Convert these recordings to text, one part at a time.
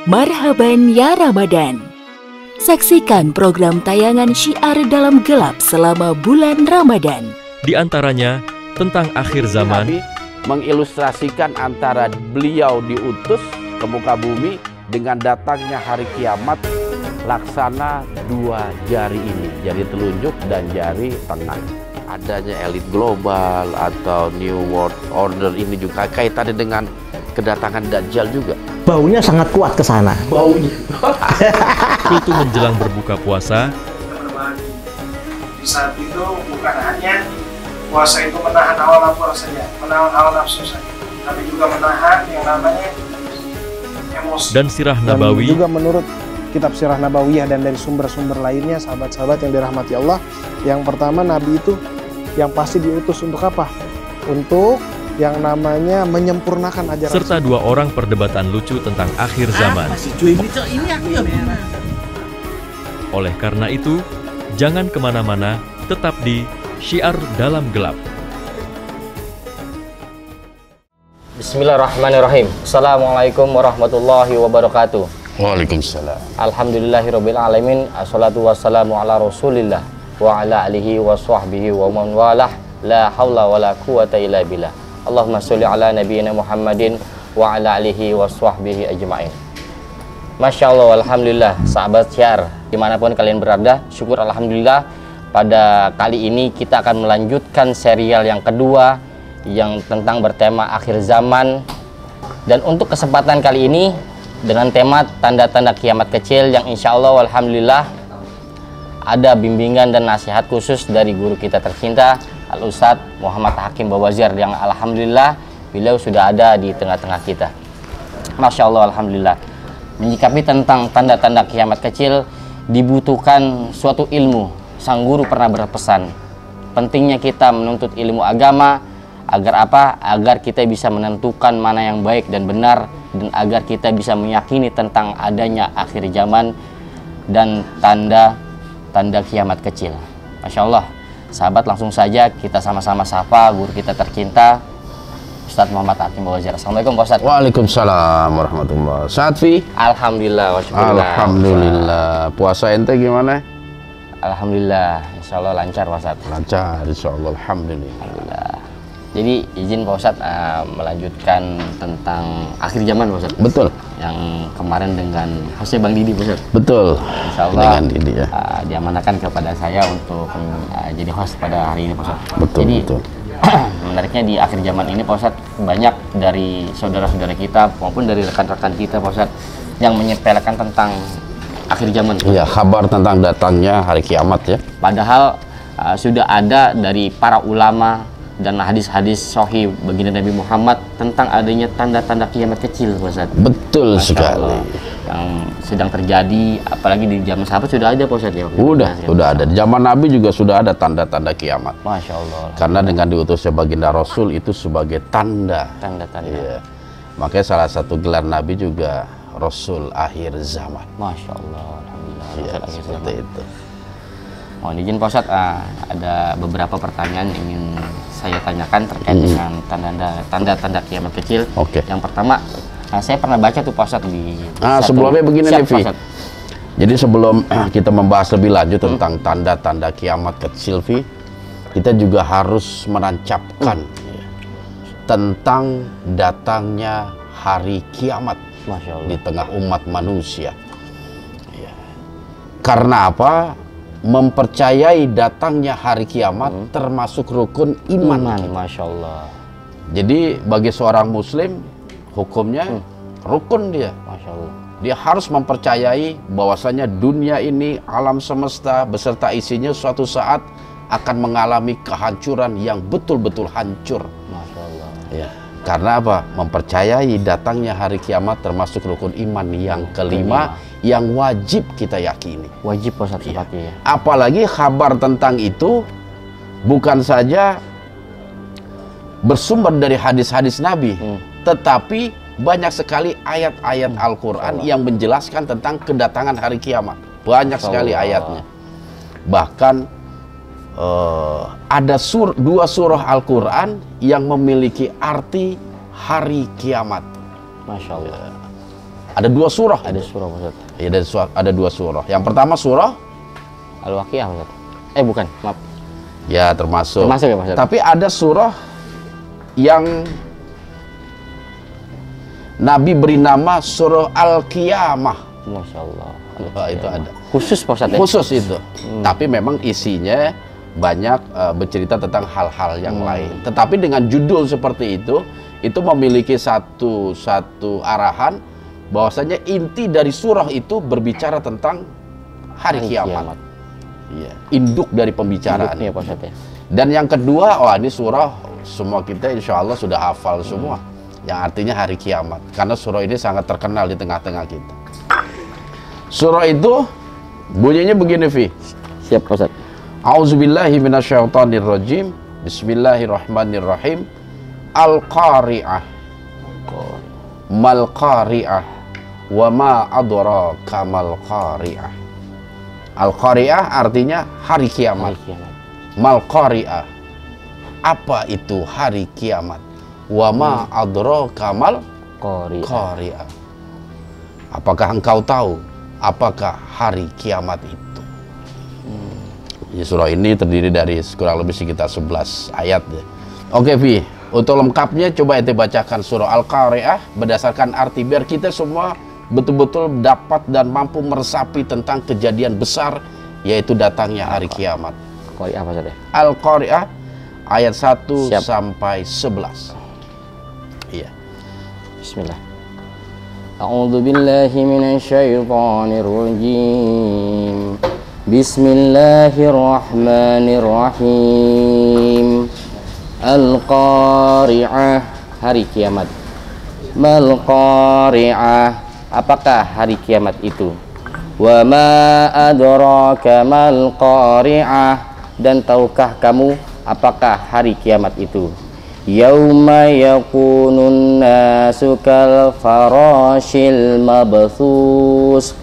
Marhaban ya Ramadan. Saksikan program tayangan syiar dalam gelap selama bulan Ramadan. Di antaranya tentang akhir zaman, Nabi mengilustrasikan antara beliau diutus ke muka bumi dengan datangnya hari kiamat, laksana dua jari ini, jari telunjuk dan jari tengah. Adanya elit global atau New World Order ini juga kaitannya dengan kedatangan Dajjal juga. Baunya sangat kuat ke sana. Baunya. itu menjelang berbuka puasa, berbagi. Di saat itu bukan hanya puasa itu menahan hawa nafsu saja, menahan hawa nafsu saja, tapi juga menahan yang namanya emosi. dan sirah Dan nabawi, juga menurut kitab Sirah Nabawiyah dan dari sumber-sumber lainnya, sahabat-sahabat yang dirahmati Allah, yang pertama Nabi itu yang pasti diutus untuk apa? Untuk yang namanya menyempurnakan ajaran. serta dua orang perdebatan lucu tentang akhir zaman. Oleh karena itu, jangan kemana-mana, tetap di Syiar Dalam Gelap. Bismillahirrahmanirrahim. Assalamualaikum warahmatullahi wabarakatuh. Waalaikumsalam. Alhamdulillahirabbil alamin. Assalatu wassalamu ala Rasulillah wa ala alihi wa sahbihi wa man walah. La haula wala quwata illa billah. Allahumma sholli ala nabiyyina Muhammadin wa ala alihi wa sahbihi ajmain. Masya Allah, alhamdulillah, sahabat syiar dimanapun kalian berada, syukur alhamdulillah. Pada kali ini kita akan melanjutkan serial yang kedua yang tentang bertema akhir zaman. Dan untuk kesempatan kali ini dengan tema tanda-tanda kiamat kecil yang insya Allah alhamdulillah ada bimbingan dan nasihat khusus dari guru kita tercinta Al-Ustadz Muhammad Hakim Bawazir, yang alhamdulillah beliau sudah ada di tengah-tengah kita. Masya Allah, alhamdulillah. Menyikapi tentang tanda-tanda kiamat kecil dibutuhkan suatu ilmu. Sang guru pernah berpesan, pentingnya kita menuntut ilmu agama agar apa? Agar kita bisa menentukan mana yang baik dan benar, dan agar kita bisa meyakini tentang adanya akhir zaman dan tanda-tanda kiamat kecil. Masya Allah, sahabat, langsung saja kita sama-sama sapa guru kita tercinta Ustadz Muhammad Hakim Bawazir. Assalamualaikum Pak Ustadz. Waalaikumsalam warahmatullahi wabarakatuh. Saat Fi? Alhamdulillah wa syukurillah. Alhamdulillah. Puasa ente gimana? Alhamdulillah, insya Allah lancar Pak Ustadz. Lancar, insya Allah. Alhamdulillah. Alhamdulillah. Jadi izin Pak Ustadz melanjutkan tentang akhir zaman Pak Ustadz. Betul. Yang kemarin dengan hostnya Bang Didi Pak Ustadz. Betul. Insya Allah Dengan Didi ya. diamanahkan kepada saya untuk jadi host pada hari ini Pak Ustadz. Betul, Jadi betul. menariknya di akhir zaman ini Pak Ustadz, banyak dari saudara-saudara kita maupun dari rekan-rekan kita Pak Ustadz yang menyepelekan tentang akhir zaman. Iya, kabar tentang datangnya hari kiamat ya. Padahal sudah ada dari para ulama dan hadis-hadis sahih baginda Nabi Muhammad tentang adanya tanda-tanda kiamat kecil Pak Ustadz. Betul Masya sekali. Allah. Yang sedang terjadi, apalagi di zaman sahabat sudah ada Pak Ustadz ya? Sudah ada. Di zaman Nabi juga sudah ada tanda-tanda kiamat. Masya Allah. Karena dengan diutusnya baginda Rasul itu sebagai tanda. Tanda-tanda. Iya. Makanya salah satu gelar Nabi juga Rasul akhir zaman. Masya Allah. Alhamdulillah. Iya, Rasul akhir seperti zaman. itu. Mohon izin Pak Ustadz, ada beberapa pertanyaan yang ingin saya tanyakan terkait dengan tanda-tanda kiamat kecil. Oke. Yang pertama, saya pernah baca tuh Pak Ustadz di Sebelumnya begini nih, Siap, Vi. Pak Ustadz. Jadi sebelum kita membahas lebih lanjut tentang tanda-tanda kiamat kecil, Vi, kita juga harus menancapkan ya, tentang datangnya hari kiamat Masya Allah. di tengah umat manusia. Ya. Karena apa? Mempercayai datangnya hari kiamat termasuk rukun iman. Masya Allah. Jadi bagi seorang muslim hukumnya rukun dia. Masya Allah. Dia harus mempercayai bahwasanya dunia ini, alam semesta beserta isinya suatu saat akan mengalami kehancuran yang betul-betul hancur. Masya Allah. Ya. Karena apa? Mempercayai datangnya hari kiamat termasuk rukun iman yang kelima yang wajib kita yakini. Wajib Pak Ustadz sifatnya ya. Apalagi kabar tentang itu bukan saja bersumber dari hadis-hadis Nabi, tetapi banyak sekali ayat-ayat Al-Quran yang menjelaskan tentang kedatangan hari kiamat. Banyak sekali ayatnya. Bahkan ada dua surah Al-Quran yang memiliki arti hari kiamat. Masya Allah. Ada 2 surah. Ada surah Pak Ustaz. Ya, ada 2 surah. Yang pertama surah Al-Waqiah Pak Ustaz. Bukan, maaf. ya termasuk. Termasuk ya Pak Ustaz. Tapi ada surah yang Nabi beri nama surah Al-Qiyamah. Masya Allah. Itu ada. Khusus Pak Ustaz. Khusus itu. Tapi memang isinya banyak bercerita tentang hal-hal yang lain. Tetapi dengan judul seperti itu memiliki satu arahan bahwasanya inti dari surah itu berbicara tentang hari kiamat. Iya, induk dari pembicaraan. Induknya, Pak Ustaz, ya. Dan yang kedua, ini surah semua kita insya Allah sudah hafal semua. Yang artinya hari kiamat. Karena surah ini sangat terkenal di tengah-tengah kita. Surah itu bunyinya begini, Fi. Siap Pak Ustaz. A'udzubillahi minasyaitonirrajim. Bismillahirrahmanirrahim. Al-Qari'ah. Mal Qari'ah. Wa ma adraka mal Qari'ah. Al-Qari'ah artinya hari kiamat. Mal Qari'ah. Apa itu hari kiamat? Wa ma adraka mal Qari'ah. Apakah engkau tahu apakah hari kiamat itu? Ya, surah ini terdiri dari kurang lebih sekitar 11 ayat ya. Oke, Vi, untuk lengkapnya coba ente bacakan surah Al-Qari'ah berdasarkan arti biar kita semua betul-betul dapat dan mampu meresapi tentang kejadian besar yaitu datangnya hari kiamat. Qari'ah apa saja? Al-Qari'ah ayat 1 Siap. sampai 11. Iya. Bismillah. A'udzu billahi minasyaitonir rajim. Bismillahirrahmanirrahim. Al-Qari'ah, hari kiamat. Mal Qari'ah, apakah hari kiamat itu? Wa ma adraka mal Qari'ah, dan tahukah kamu apakah hari kiamat itu? Yauma yakunun nasu kal farashil mabthus,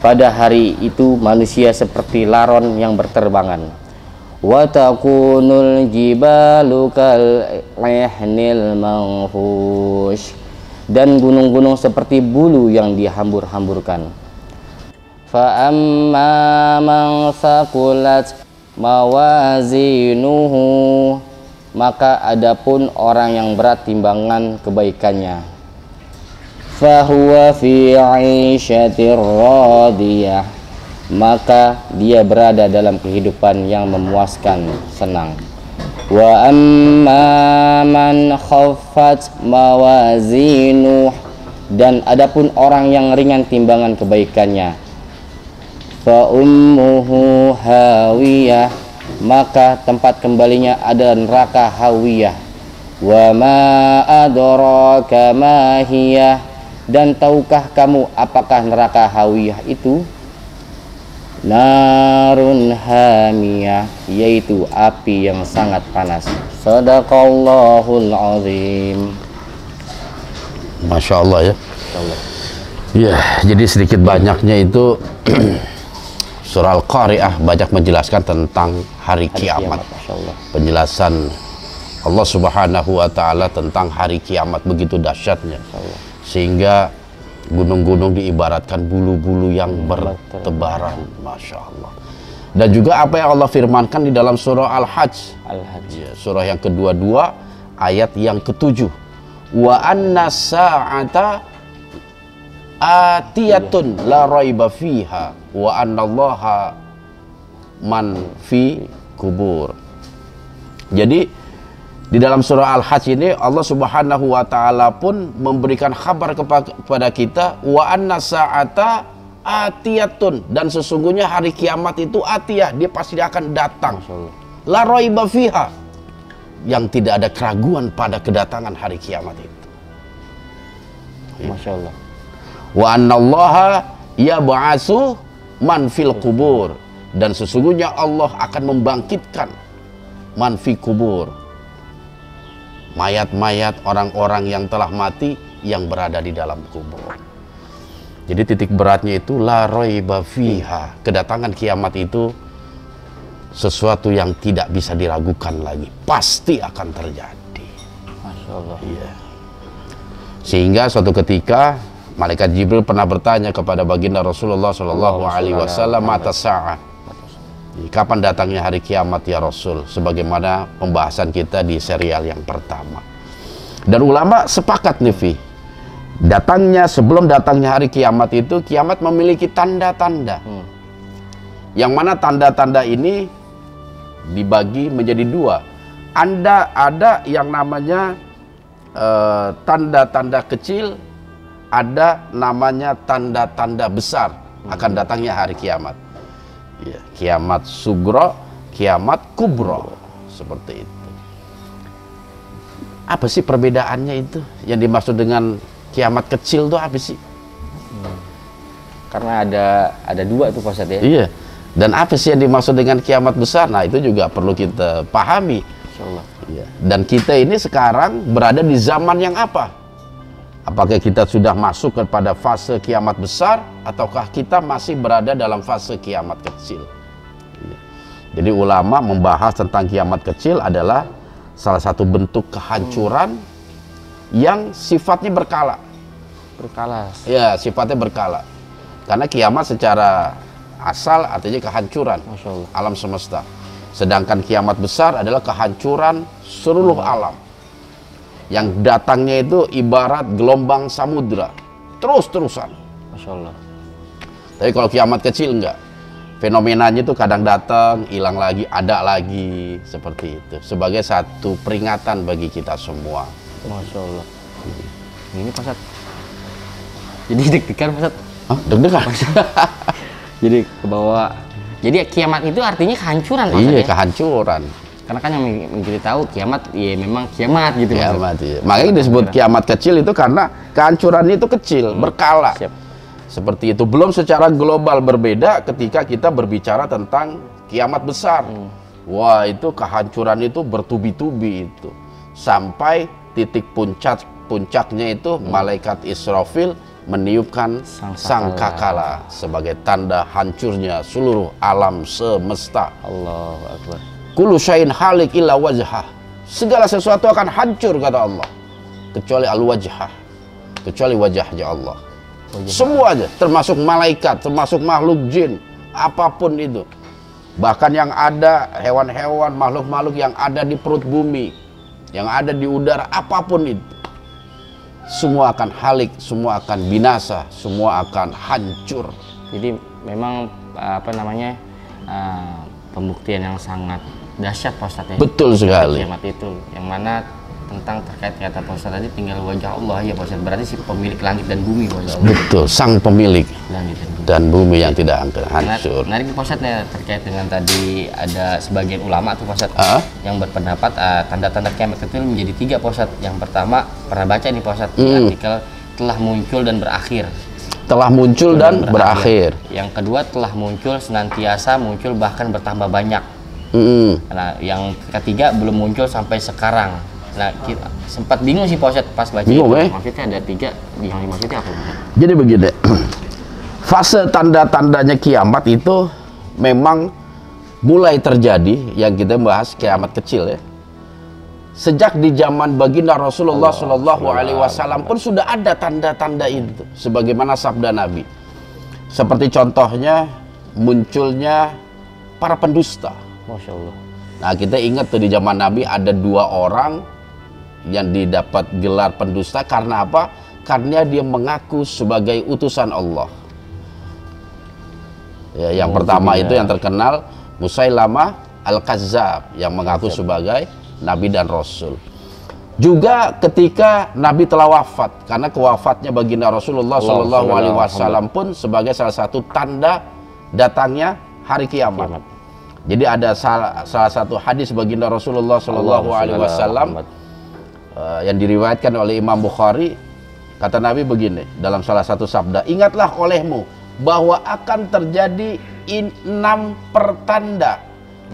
pada hari itu manusia seperti laron yang berterbangan. Wa takunul jibalu kal ihnil manfush, dan gunung-gunung seperti bulu yang dihambur-hamburkan. Fa amma man saqulat mawazinuhu, maka adapun orang yang berat timbangan kebaikannya, fahuwa fi 'isyatir radiyah, maka dia berada dalam kehidupan yang memuaskan, senang. Wa amma man khaffat mawazinuh, dan adapun orang yang ringan timbangan kebaikannya, fa ummuhu hawiyah, maka tempat kembalinya ada neraka hawiyah. Wa ma adraka ma hiyah, dan tahukah kamu apakah neraka hawiyah itu? Narun hamiyah, yaitu api yang sangat panas. Sadaqallahul azim. Masya Allah ya. Ya, jadi sedikit banyaknya itu surah Al-Qari'ah banyak menjelaskan tentang hari kiamat. Penjelasan Allah Subhanahu wa Ta'ala tentang hari kiamat begitu dahsyatnya, sehingga gunung-gunung diibaratkan bulu-bulu yang bertebaran. Masya Allah. Dan juga apa yang Allah firmankan di dalam surah Al-Hajj, ya, surah yang kedua-2 ayat yang ke-7, wa anna sa'ata atiyatun la raiba fiha wa anna allaha man fi kubur. Jadi di dalam surah Al-Hajj ini Allah Subhanahu wa Ta'ala pun memberikan kabar kepada kita, wa anna sa'ata atiyatun, dan sesungguhnya hari kiamat itu atiyah, dia pasti akan datang. La raiba fiha, yang tidak ada keraguan pada kedatangan hari kiamat itu. Masya Allah. Wa annallaha yab'atsu man fil kubur, dan sesungguhnya Allah akan membangkitkan man fi kubur, mayat-mayat orang-orang yang telah mati yang berada di dalam kubur. Jadi titik beratnya itu la raiba fiha, kedatangan kiamat itu sesuatu yang tidak bisa diragukan lagi, pasti akan terjadi. Masya Allah. Iya. Sehingga suatu ketika Malaikat Jibril pernah bertanya kepada baginda Rasulullah Shallallahu Alaihi Wasallam, mata sa'ah, kapan datangnya hari kiamat ya Rasul? Sebagaimana pembahasan kita di serial yang pertama. Dan ulama sepakat nih, Fi, sebelum datangnya hari kiamat itu, kiamat memiliki tanda-tanda. Yang mana tanda-tanda ini dibagi menjadi dua. Ada yang namanya tanda-tanda kecil, ada namanya tanda-tanda besar akan datangnya hari kiamat. Ya, kiamat sugro, kiamat kubro, seperti itu. Apa sih perbedaannya itu? Yang dimaksud dengan kiamat kecil itu apa sih? Karena ada dua itu Pak Ustadz ya. Iya. Dan apa sih yang dimaksud dengan kiamat besar? Nah, itu juga perlu kita pahami. Insyaallah. Iya. Dan kita ini sekarang berada di zaman yang apa? Apakah kita sudah masuk kepada fase kiamat besar, ataukah kita masih berada dalam fase kiamat kecil? Jadi ulama membahas tentang kiamat kecil adalah salah satu bentuk kehancuran yang sifatnya berkala. Berkala. Ya, sifatnya berkala. Karena kiamat secara asal artinya kehancuran alam semesta. Sedangkan kiamat besar adalah kehancuran seluruh alam. Yang datangnya itu ibarat gelombang samudra, terus-terusan. Masya Allah. Tapi kalau kiamat kecil enggak, fenomenanya itu kadang datang, hilang lagi, ada lagi, seperti itu. Sebagai satu peringatan bagi kita semua. Masya Allah. Ini Pak Ustadz, jadi deg-degan Pak Ustadz. Hah? Deg-degan? Jadi ke bawah. Jadi kiamat itu artinya kehancuran Pak Iya, Ustadz, ya? kehancuran. Karena kan yang kita tahu kiamat ya memang kiamat gitu. Kiamat, iya. Makanya disebut kiamat kecil itu karena kehancurannya itu kecil, berkala. Siap. Seperti itu. Belum secara global berbeda ketika kita berbicara tentang kiamat besar. Wah, itu kehancuran itu bertubi-tubi itu. Sampai titik puncaknya itu malaikat Israfil meniupkan sangkakala sebagai tanda hancurnya seluruh alam semesta. Allahu Akbar. Kullu syai'in halik illa wajhah. Segala sesuatu akan hancur kata Allah, kecuali al-wajhah, kecuali wajahnya Allah. Semuanya, termasuk malaikat, termasuk makhluk jin, apapun itu. Bahkan yang ada hewan-hewan, makhluk-makhluk yang ada di perut bumi, yang ada di udara, apapun itu, semua akan halik, semua akan binasa, semua akan hancur. Jadi memang pembuktian yang sangat dahsyat Pak Ustadz ya. Betul sekali. Kiamat itu yang mana tentang terkait kata Pak Ustadz tadi tinggal wajah Allah ya Pak Ustadz, berarti si pemilik langit dan bumi Pak Ustadz. Betul, sang pemilik langit dan bumi yang tidak akan hancur. Menarik Pak Ustadz ya, terkait dengan tadi ada sebagian ulama tuh Pak Ustadz yang berpendapat tanda-tanda kiamat itu menjadi 3 Pak Ustadz. Yang pertama pernah baca nih Pak Ustadz di artikel telah muncul dan berakhir. Telah muncul dan berakhir. Yang kedua telah muncul, senantiasa muncul, bahkan bertambah banyak. Nah, yang ketiga belum muncul sampai sekarang. Nah, kita sempat bingung sih Pak Ustadz pas baca itu. Maksudnya ada 3, yang maksudnya apa? Jadi begini, fase tanda-tandanya kiamat itu memang mulai terjadi, yang kita bahas kiamat kecil ya. Sejak di zaman baginda Rasulullah Shallallahu Alaihi Wasallam pun sudah ada tanda-tanda itu, sebagaimana sabda Nabi. Seperti contohnya munculnya para pendusta. Masya Allah. Nah, kita ingat tuh di zaman Nabi ada 2 orang yang didapat gelar pendusta karena apa? Karena dia mengaku sebagai utusan Allah. Ya, yang pertama itu yang terkenal Musailamah Al-Kazzab yang mengaku sebagai Nabi dan Rasul. Juga ketika Nabi telah wafat, karena kewafatnya baginda Rasulullah Shallallahu Alaihi Wasallam pun sebagai salah satu tanda datangnya hari kiamat. Jadi ada salah satu hadis baginda Rasulullah Shallallahu Alaihi Wasallam yang diriwayatkan oleh Imam Bukhari, kata Nabi begini dalam salah satu sabda, ingatlah olehmu bahwa akan terjadi 6 pertanda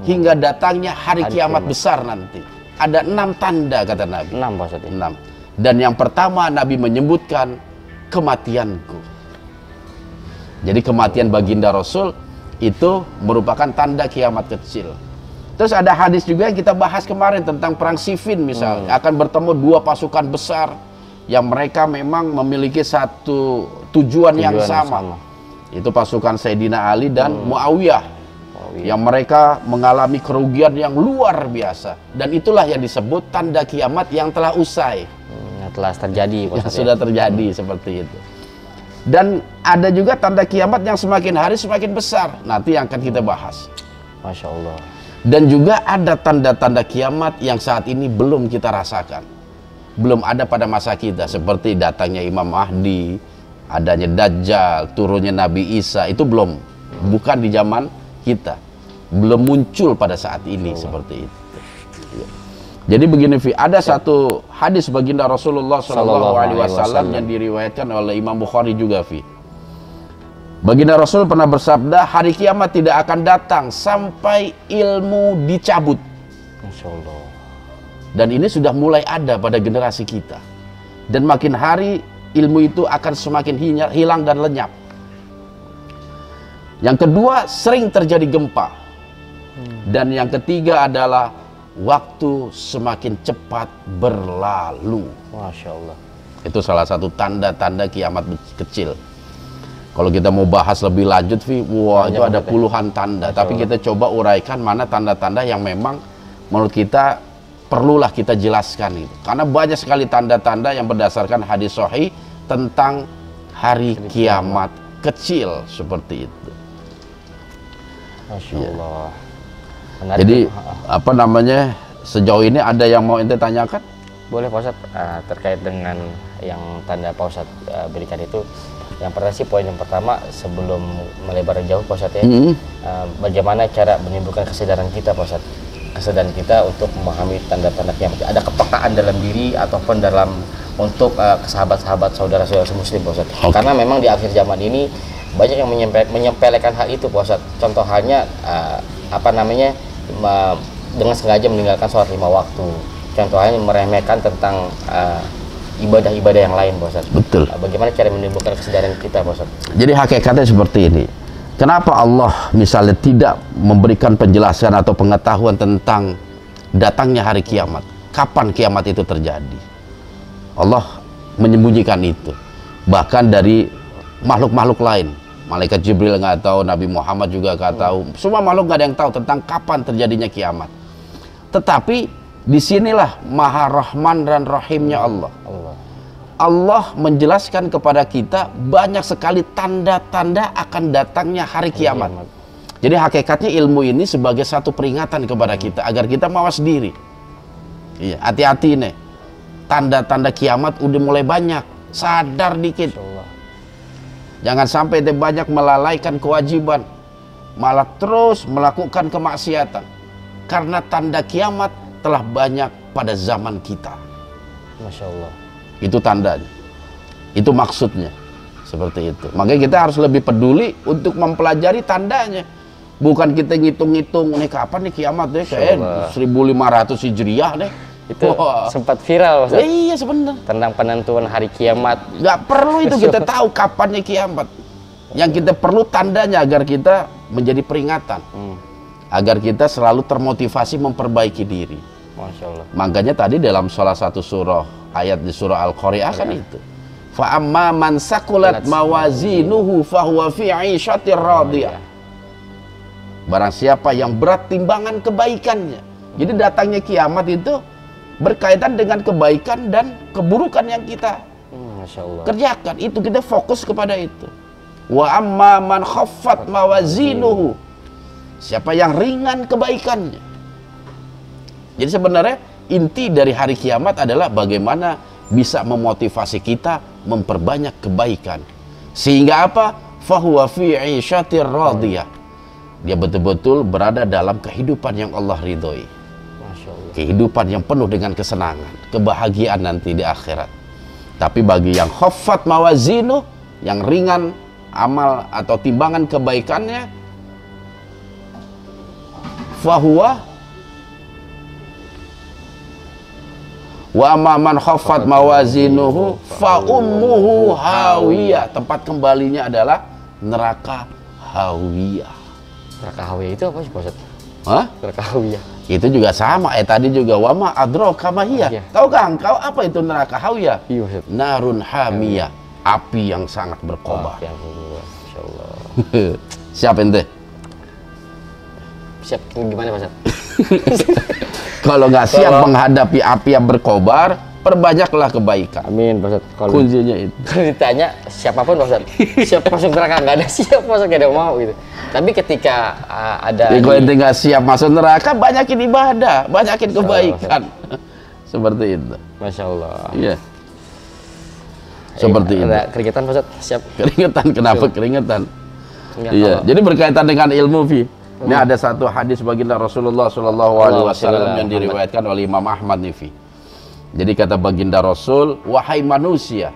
hingga datangnya hari kiamat besar nanti. Ada 6 tanda kata Nabi. 6 Pak Ustadz. 6. Dan yang pertama Nabi menyebutkan kematianku. Jadi kematian baginda Rasul itu merupakan tanda kiamat kecil. Terus ada hadis juga yang kita bahas kemarin tentang perang Siffin misalnya, akan bertemu 2 pasukan besar yang mereka memang memiliki satu tujuan yang sama. Itu pasukan Sayyidina Ali dan Muawiyah. Yang mereka mengalami kerugian yang luar biasa, dan itulah yang disebut tanda kiamat yang telah usai, yang telah terjadi, yang sudah terjadi seperti itu. Dan ada juga tanda kiamat yang semakin hari semakin besar, nanti yang akan kita bahas. Masya Allah. Dan juga ada tanda-tanda kiamat yang saat ini belum kita rasakan, belum ada pada masa kita, seperti datangnya Imam Mahdi, adanya Dajjal, turunnya Nabi Isa, itu belum, bukan di zaman kita, belum muncul pada saat ini seperti itu. Jadi begini, Fi, ada satu hadis baginda Rasulullah SAW yang diriwayatkan oleh Imam Bukhari juga, Fi. Baginda Rasul pernah bersabda, hari kiamat tidak akan datang sampai ilmu dicabut. Masya Allah. Dan ini sudah mulai ada pada generasi kita. Dan makin hari ilmu itu akan semakin hilang dan lenyap. Yang kedua, sering terjadi gempa. Dan yang ketiga adalah waktu semakin cepat berlalu. Masya Allah. Itu salah satu tanda-tanda kiamat kecil. Kalau kita mau bahas lebih lanjut, wah, itu ada puluhan tanda. Tapi kita coba uraikan mana tanda-tanda yang memang menurut kita perlulah kita jelaskan itu. Karena banyak sekali tanda-tanda yang berdasarkan hadis sahih tentang hari kiamat kecil seperti itu. Masya Allah. Ya. Jadi apa namanya, sejauh ini ada yang mau ente tanyakan? Boleh Pak Ustadz, terkait dengan yang tanda Pak Ustadz berikan itu. Yang pertama sih, poin yang pertama sebelum melebar jauh Pak Ustadz ya, bagaimana cara menimbulkan kesadaran kita Pak Ustadz, kesadaran kita untuk memahami tanda-tanda kiamat. Ada kepekaan dalam diri ataupun dalam untuk sahabat-sahabat saudara-saudara muslim Pak Ustadz. Karena memang di akhir zaman ini banyak yang menyepelekan hal itu Pak Ustadz. Contoh halnya apa namanya, dengan sengaja meninggalkan sholat 5 waktu. Contoh halnya meremehkan tentang ibadah-ibadah yang lain Pak Ustadz. Betul. Bagaimana cara menimbulkan kesadaran kita Pak Ustadz? Jadi hakikatnya seperti ini. Kenapa Allah misalnya tidak memberikan penjelasan atau pengetahuan tentang datangnya hari kiamat? Kapan kiamat itu terjadi? Allah menyembunyikan itu. Bahkan dari makhluk-makhluk lain. Malaikat Jibril nggak tahu, Nabi Muhammad juga nggak tahu. Semua makhluk nggak ada yang tahu tentang kapan terjadinya kiamat. Tetapi disinilah Maha Rahman dan Rahimnya Allah. Allah menjelaskan kepada kita banyak sekali tanda-tanda akan datangnya hari kiamat. Jadi hakikatnya ilmu ini sebagai satu peringatan kepada kita agar kita mawas diri. Iya, hati-hati nih. Tanda-tanda kiamat udah mulai banyak. Sadar dikit. Jangan sampai dia banyak melalaikan kewajiban, malah terus melakukan kemaksiatan. Karena tanda kiamat telah banyak pada zaman kita. Masya Allah. Itu tandanya, itu maksudnya, seperti itu. Makanya kita harus lebih peduli untuk mempelajari tandanya. Bukan kita ngitung-ngitung, nih kapan nih kiamat deh, kayak 1500 Hijriah deh. Itu sempat viral Ustaz. Iya sebenarnya. Tentang penentuan hari kiamat. Nggak perlu itu kita tahu kapannya kiamat. Yang kita perlu tandanya agar kita menjadi peringatan. Agar kita selalu termotivasi memperbaiki diri. Masya Allah. Makanya tadi dalam salah satu surah, ayat di surah Al-Qari'ah kan itu. Fa amma man saqulat mawazinuhu fahuwa fi 'ishatir radiyah. Barang siapa yang berat timbangan kebaikannya. Jadi datangnya kiamat itu berkaitan dengan kebaikan dan keburukan yang kita Masya Allah. kerjakan. Itu kita fokus kepada itu. Wa amma man khaffat mawazinuhu. Siapa yang ringan kebaikannya. Jadi sebenarnya inti dari hari kiamat adalah bagaimana bisa memotivasi kita memperbanyak kebaikan. Sehingga apa? Fahuwa fi 'ishatir radiyah. Dia betul-betul berada dalam kehidupan yang Allah ridhoi. Masya Allah. Kehidupan yang penuh dengan kesenangan, kebahagiaan nanti di akhirat. Tapi bagi yang khaffat mawazinu, yang ringan amal atau timbangan kebaikannya, fahuwa wa amma man khaffat mawazinuhu fa ummuhu hawiyah. Tempat kembalinya adalah neraka hawiyah. Neraka hawiyah itu apa sih Pak Ustadz? Hah? Neraka hawiyah. Itu juga sama, tadi juga wama adraka ma hiya. Tahukah engkau apa itu neraka hawiyah? Narun hamiyah, api yang sangat berkobar. Masyaallah. Siap ente? Siap gimana Pak Ustaz? Kalau nggak siap menghadapi api yang berkobar, perbanyaklah kebaikan. Amin Pak Ustaz. Kuncinya itu. Kalau ditanya siapapun Pak Ustaz, siap masuk neraka, nggak ada siap masuk, nggak ada mau gitu. Tapi ketika ada kalau ente nggak siap masuk neraka, banyakin ibadah, banyakin kebaikan. Seperti itu. Masya Allah. Iya. Seperti itu. Ada keringetan Pak Ustaz, siap. Keringetan, kenapa keringetan? Iya. Jadi berkaitan dengan ilmu, Vi. Ini ada satu hadis baginda Rasulullah SAW yang diriwayatkan oleh Imam Ahmad nih, Vi. Jadi kata baginda Rasul, wahai manusia,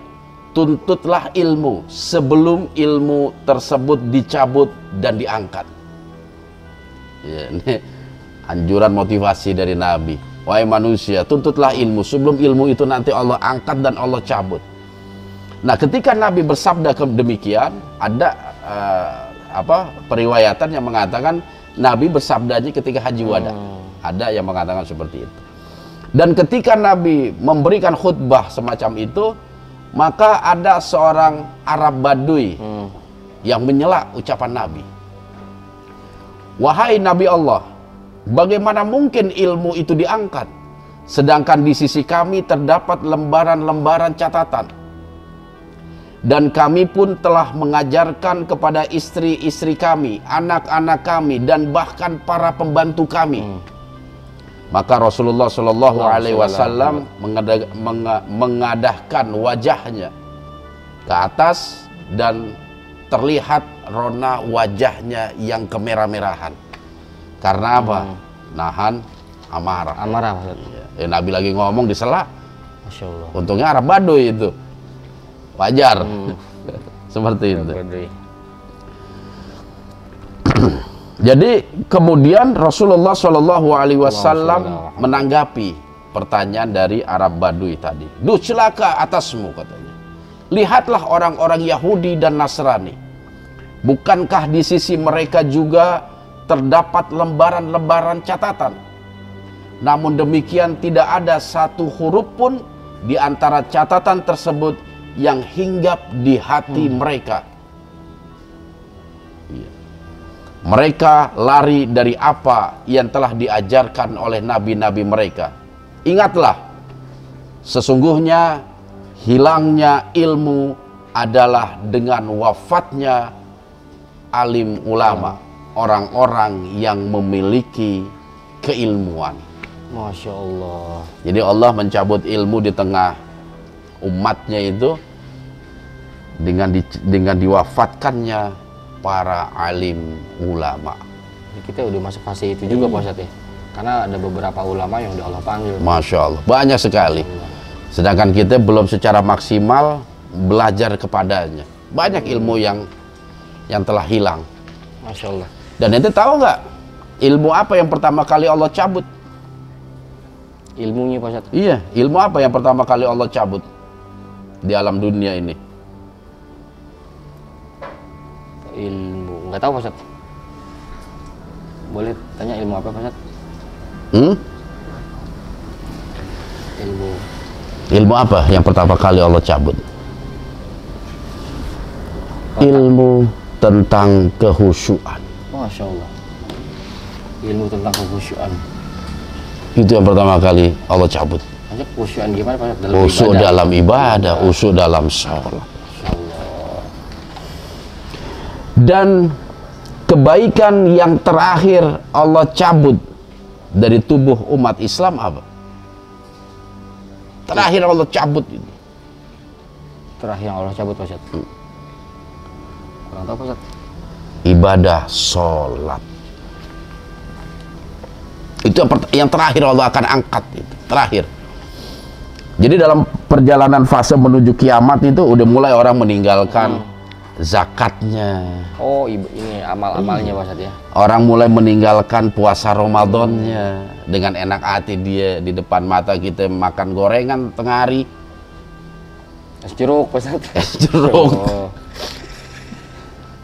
tuntutlah ilmu sebelum ilmu tersebut dicabut dan diangkat. Ya, ini anjuran motivasi dari Nabi. Wahai manusia, tuntutlah ilmu sebelum ilmu itu nanti Allah angkat dan Allah cabut. Nah, ketika Nabi bersabda demikian, ada periwayatan yang mengatakan Nabi bersabdanya ketika haji wada. Ada yang mengatakan seperti itu. Dan ketika Nabi memberikan khutbah semacam itu, maka ada seorang Arab Badui yang menyela ucapan Nabi. Wahai Nabi Allah, bagaimana mungkin ilmu itu diangkat, sedangkan di sisi kami terdapat lembaran-lembaran catatan. Dan kami pun telah mengajarkan kepada istri-istri kami, anak-anak kami, dan bahkan para pembantu kami. Maka Rasulullah SAW mengadahkan wajahnya ke atas dan terlihat rona wajahnya yang kemerah-merahan. Karena apa? Nahan amarah. Amarah maksudnya. Nabi lagi ngomong disela. Masya Allah. Untungnya Arab Baduy itu. Wajar. Seperti itu. Jadi kemudian Rasulullah SAW menanggapi pertanyaan dari Arab Baduy tadi. Duh, celaka atasmu, katanya. Lihatlah orang-orang Yahudi dan Nasrani. Bukankah di sisi mereka juga terdapat lembaran-lembaran catatan? Namun demikian tidak ada satu huruf pun di antara catatan tersebut yang hinggap di hati mereka. Mereka lari dari apa yang telah diajarkan oleh nabi-nabi mereka. Ingatlah, sesungguhnya hilangnya ilmu adalah dengan wafatnya alim ulama, orang-orang yang memiliki keilmuan. Masya Allah. Jadi Allah mencabut ilmu di tengah umatnya itu dengan diwafatkannya para alim ulama. Kita udah masuk fase itu juga Pak Ustadz ya, karena ada beberapa ulama yang udah Allah panggil. Masya Allah, banyak sekali. Sedangkan kita belum secara maksimal belajar kepadanya. Banyak ilmu yang telah hilang. Masya Allah. Dan ente tahu nggak ilmu apa yang pertama kali Allah cabut? Ilmunya Pak Ustadz? Iya, ilmu apa yang pertama kali Allah cabut di alam dunia ini? Ilmu, nggak tahu Pak Ustadz. Boleh tanya ilmu apa Pak Ustadz? Ilmu apa yang pertama kali Allah cabut? Ilmu tentang kehusyuan. Masya Allah. Ilmu tentang kehusyuan. Itu yang pertama kali Allah cabut. Maksudnya kehusyuan gimana Pak Ustadz? Khusyuk dalam ibadah, khusyuk dalam sholat. Dan kebaikan yang terakhir Allah cabut dari tubuh umat Islam apa? Terakhir Allah cabut itu. Terakhir yang Allah cabut Pak Ustadz? Kurang tahu Pak Ustadz. Ibadah sholat. Itu yang terakhir Allah akan angkat itu. Terakhir. Jadi dalam perjalanan fase menuju kiamat itu udah mulai orang meninggalkan zakatnya. Oh, ini amal-amalnya Pak Ustadz ya. Orang mulai meninggalkan puasa Ramadannya. Dengan enak hati dia di depan mata kita makan gorengan tengah hari. Es jeruk Pak Ustadz. Es jeruk. Oh.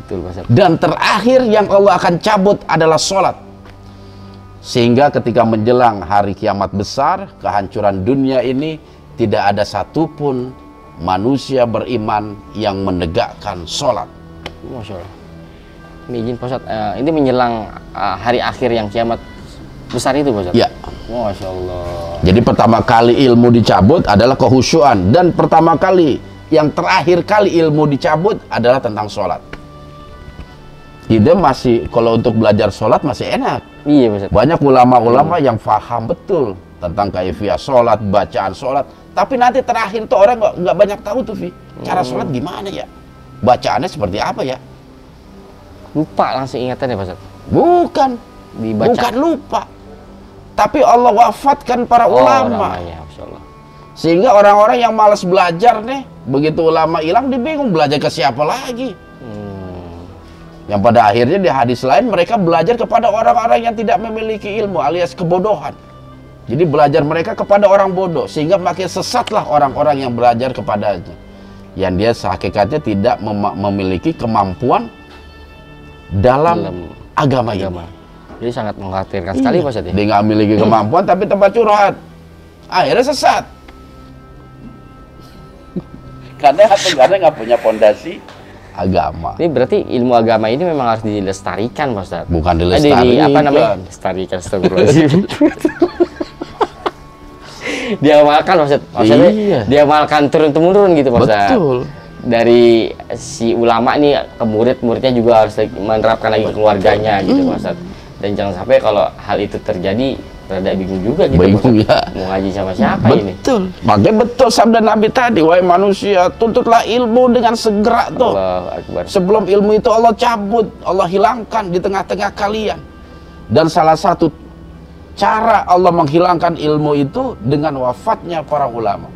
Betul Pak Ustadz. Dan terakhir yang Allah akan cabut adalah sholat. Sehingga ketika menjelang hari kiamat besar, kehancuran dunia ini, tidak ada satupun manusia beriman yang menegakkan sholat. Masya Allah. Ini izin Pak Ustadz, ini menjelang hari akhir yang kiamat besar itu Pak Ustadz? Ya. Masya Allah. Jadi pertama kali ilmu dicabut adalah kehusyuan, dan pertama kali, yang terakhir kali ilmu dicabut adalah tentang sholat. Kita masih, kalau untuk belajar sholat masih enak. Iya Pak Ustadz. Banyak ulama-ulama yang paham betul tentang kaifiah sholat, bacaan sholat. Tapi nanti terakhir tuh orang nggak banyak tahu tuh, Vi. Cara sholat gimana ya? Bacaannya seperti apa ya? Lupa langsung ingatan ya Pak Ustadz? Bukan. Dibaca. Bukan lupa. Tapi Allah wafatkan para ulama. Ya, Masya Allah. Sehingga orang-orang yang malas belajar nih, begitu ulama hilang, dia bingung belajar ke siapa lagi. Yang pada akhirnya di hadis lain mereka belajar kepada orang-orang yang tidak memiliki ilmu alias kebodohan. Jadi belajar mereka kepada orang bodoh, sehingga makin sesatlah orang-orang yang belajar kepadanya. Yang dia hakikatnya tidak memiliki kemampuan dalam agama ini. Jadi sangat mengkhawatirkan sekali Pak Ustadz ya? Dia nggak memiliki kemampuan tapi tempat curhat, akhirnya sesat. Karena nggak punya fondasi agama. Ini berarti ilmu agama ini memang harus dilestarikan Pak Ustadz? Bukan dilestarikan. Apa namanya? Lestarikan, astagfirullahaladzim. Diamalkan Pak Ustadz? Maksudnya iya. Diamalkan turun-temurun gitu Pak Ustadz? Betul. Dari si ulama nih ke murid-muridnya juga harus menerapkan lagi ke keluarganya gitu Pak Ustadz. Dan jangan sampai kalau hal itu terjadi rada bingung juga gitu. Bingung ya. Mau ngaji sama siapa ini? Betul. Makanya betul sabda Nabi tadi, wahai manusia, tuntutlah ilmu dengan segera tuh. Allahu Akbar. Sebelum ilmu itu Allah cabut, Allah hilangkan di tengah-tengah kalian. Dan salah satu cara Allah menghilangkan ilmu itu dengan wafatnya para ulama.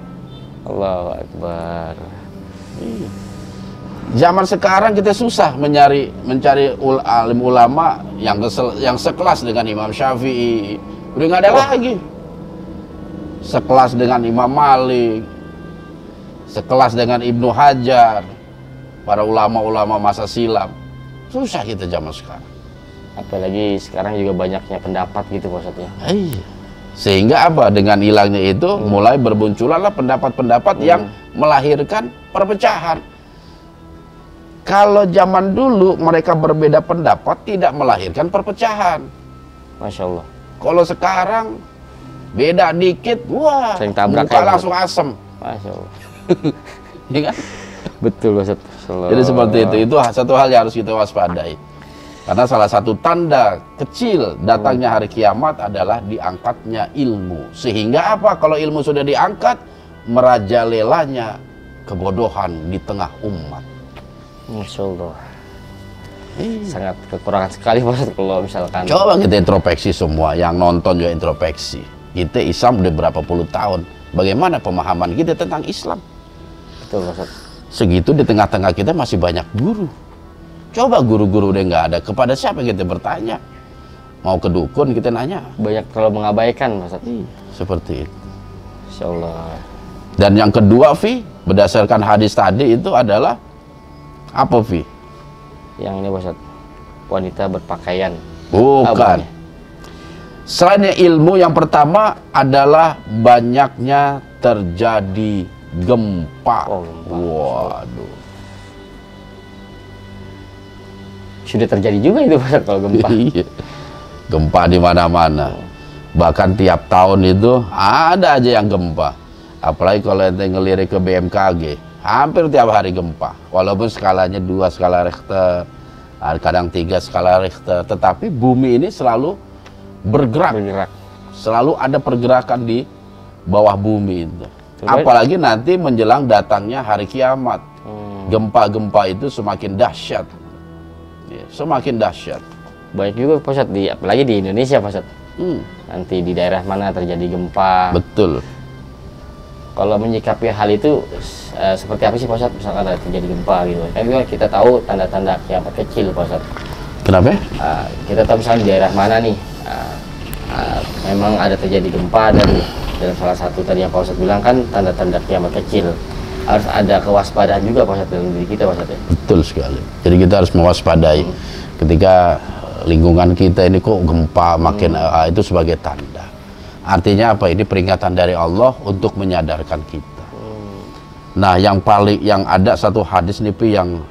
Allahu Akbar. Zaman sekarang kita susah mencari alim ulama yang sekelas dengan Imam Syafi'i. Udah nggak ada lagi. Sekelas dengan Imam Malik, sekelas dengan Ibnu Hajar, para ulama-ulama masa silam. Susah kita zaman sekarang. Apalagi sekarang juga banyaknya pendapat gitu Pak Ustadz ya. Iya. Sehingga apa? Dengan hilangnya itu mulai bermunculanlah pendapat-pendapat yang melahirkan perpecahan. Kalau zaman dulu mereka berbeda pendapat tidak melahirkan perpecahan. Masya Allah. Kalau sekarang beda dikit, wah, muka langsung asem. Masya Allah. Ya kan? Betul Ustaz. Jadi seperti itu satu hal yang harus kita waspadai. Karena salah satu tanda kecil datangnya hari kiamat adalah diangkatnya ilmu. Sehingga apa? Kalau ilmu sudah diangkat, merajalelanya kebodohan di tengah umat. Masya Allah. Sangat kekurangan sekali Pak kalau misalkan. Coba kita introspeksi semua, yang nonton juga introspeksi. Kita Islam udah berapa puluh tahun. Bagaimana pemahaman kita tentang Islam? Betul Pak. Segitu di tengah-tengah kita masih banyak guru. Coba guru-guru udah nggak ada, kepada siapa kita bertanya? Mau ke dukun kita nanya. Banyak kalau mengabaikan Pak. Seperti itu. Insya Allah. Dan yang kedua, Vi, berdasarkan hadis tadi itu adalah apa, Vi? Yang ini Pak, wanita berpakaian. Bukan. Selain ilmu, yang pertama adalah banyaknya terjadi gempa. Oh, gempa. Waduh. Sudah terjadi juga itu Pak kalau gempa. Iya. Gempa di mana-mana. Bahkan tiap tahun itu ada aja yang gempa. Apalagi kalau ente ngelirik ke BMKG, hampir tiap hari gempa. Walaupun skalanya 2 skala Richter, kadang 3 skala Richter, tetapi bumi ini selalu bergerak. Selalu ada pergerakan di bawah bumi itu. Apalagi nanti menjelang datangnya hari kiamat. Gempa-gempa itu semakin dahsyat. Ya, semakin dahsyat. Baik juga Pak Ustadz, apalagi di Indonesia Pak Ustadz. Nanti di daerah mana terjadi gempa. Betul. Kalau menyikapi hal itu seperti apa sih Pak Ustadz? Misalkan ada terjadi gempa gitu. Kan kita tahu tanda-tanda kiamat kecil Pak Ustadz. Kenapa? Kita tahu misalnya di daerah mana nih memang ada terjadi gempa, dan salah satu tadi yang Pak Ustadz bilang kan tanda-tanda kiamat kecil. Harus ada kewaspadaan juga Pak Ustadz dalam diri kita Pak Ustadz ya? Betul sekali. Jadi kita harus mewaspadai ketika lingkungan kita ini kok gempa makin itu sebagai tanda. Artinya apa? Ini peringatan dari Allah untuk menyadarkan kita. Nah, yang ada satu hadis nih Pi, yang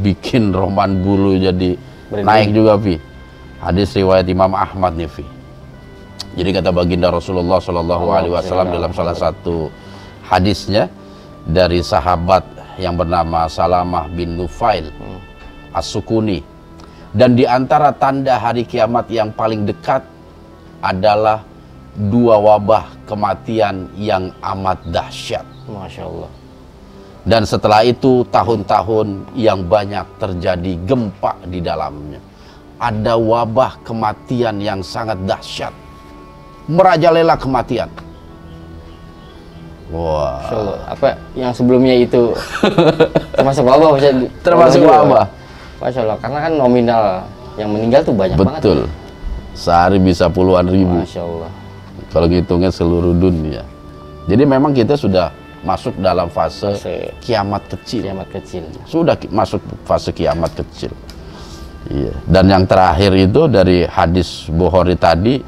bikin roman bulu jadi naik juga Pi. Hadis riwayat Imam Ahmad nih Pi. Jadi kata baginda Rasulullah Shallallahu Alaihi Wasallam dalam salah satu hadisnya dari sahabat yang bernama Salamah bin Nufail As-Sukuni, dan di antara tanda hari kiamat yang paling dekat adalah 2 wabah kematian yang amat dahsyat. Masya Allah. Dan setelah itu tahun-tahun yang banyak terjadi gempa di dalamnya. Ada wabah kematian yang sangat dahsyat, merajalela kematian. Wah. Wow. Apa yang sebelumnya itu termasuk wabah? Termasuk wabah. Masya Allah, karena kan nominal yang meninggal tuh banyak banget. Betul. Sehari bisa puluhan ribu. Masya Allah. Kalau ngitungnya seluruh dunia. Jadi memang kita sudah masuk dalam fase kiamat kecil. Kiamat kecil. Sudah masuk fase kiamat kecil. Iya. Dan yang terakhir itu dari hadis Bukhari tadi,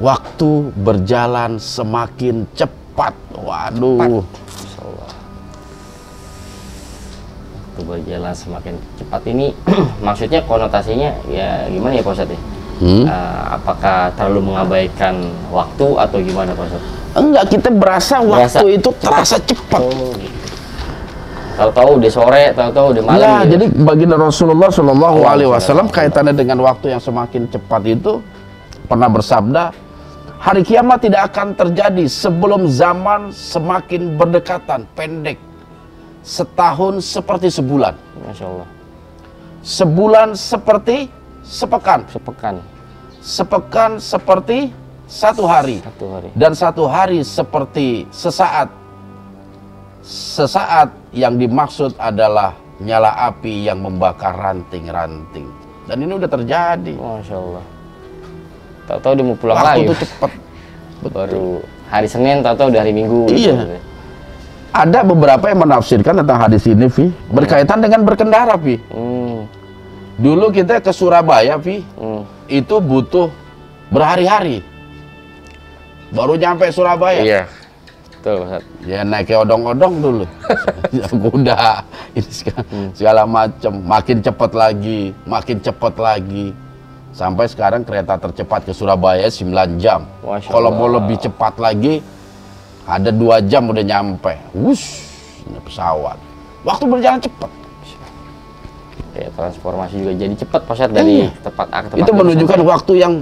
waktu berjalan semakin cepat. Waduh. Masya Allah. Waktu berjalan semakin cepat ini maksudnya konotasinya ya gimana ya Pak Ustadz ya? Apakah terlalu mengabaikan waktu atau gimana Pak Ustadz? Enggak, kita waktu itu terasa cepat. Oh, gitu. Tahu-tahu udah sore, tahu-tahu udah malam. Ya, gitu. jadi baginda Rasulullah Shallallahu Alaihi Wasallam kaitannya dengan waktu yang semakin cepat itu pernah bersabda, hari kiamat tidak akan terjadi sebelum zaman semakin berdekatan, pendek. Setahun seperti sebulan. Masya Allah. Sebulan seperti sepekan. Sepekan seperti satu hari. Dan satu hari seperti sesaat. Sesaat yang dimaksud adalah nyala api yang membakar ranting-ranting. Dan ini udah terjadi. Masya Allah. Tahu-tahu udah mau pulang lagi. Waktu itu cepat. Baru hari Senin, tahu-tahu udah hari Minggu. Iya. Gitu. Ada beberapa yang menafsirkan tentang hadis ini, Vi, berkaitan dengan berkendara, Vi. Dulu kita ke Surabaya, Vi, itu butuh berhari-hari baru nyampe Surabaya. Iya. Betul, Ustaz. Ya naik odong-odong dulu. Kuda, ini segala macam, makin cepat lagi. Sampai sekarang kereta tercepat ke Surabaya 9 jam. Kalau mau lebih cepat lagi, ada 2 jam udah nyampe. Wush, ini pesawat. Waktu berjalan cepat. Ya, transformasi juga jadi cepat, Pak Ustadz, dari tempat A ke tempat B. Itu menunjukkan waktu yang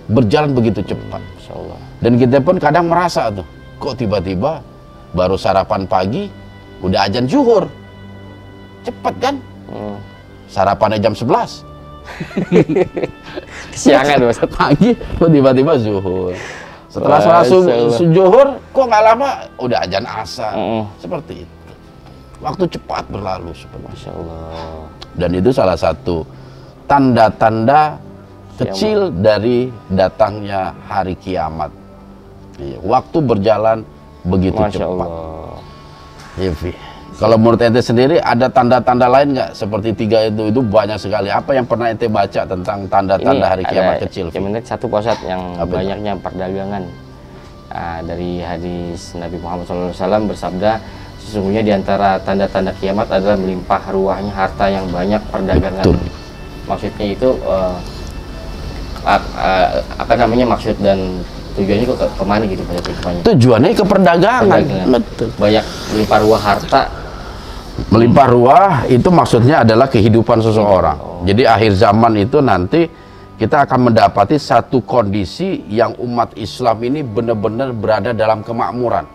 berjalan begitu cepat. Masya Allah. Dan kita pun kadang merasa tuh, kok tiba-tiba baru sarapan pagi, udah azan zuhur. Cepet kan? Sarapannya jam 11. Kesiangan Ustadz. Pagi, kok tiba-tiba zuhur. Setelah sholat zuhur, kok nggak lama udah azan asar. Seperti itu. Waktu cepat berlalu seperti. Masya Allah. Dan itu salah satu tanda-tanda kecil dari datangnya hari kiamat. Waktu berjalan begitu Masya cepat. Allah. Ya, kalau menurut ente sendiri ada tanda-tanda lain nggak seperti 3 itu banyak sekali. Apa yang pernah ente baca tentang tanda-tanda hari kiamat kecil? Yang menarik satu Pak Ustadz, yang banyaknya itu? perdagangan. Dari hadis Nabi Muhammad SAW bersabda, sesungguhnya diantara tanda-tanda kiamat adalah melimpah ruahnya harta yang banyak perdagangan. Betul. Maksudnya itu apa namanya, maksud dan tujuannya kemana gitu Pak Ustadz? Tujuannya ke perdagangan. Betul. Banyak melimpah ruah harta. Melimpah ruah itu maksudnya adalah kehidupan seseorang. Jadi akhir zaman itu nanti kita akan mendapati satu kondisi yang umat Islam ini benar-benar berada dalam kemakmuran.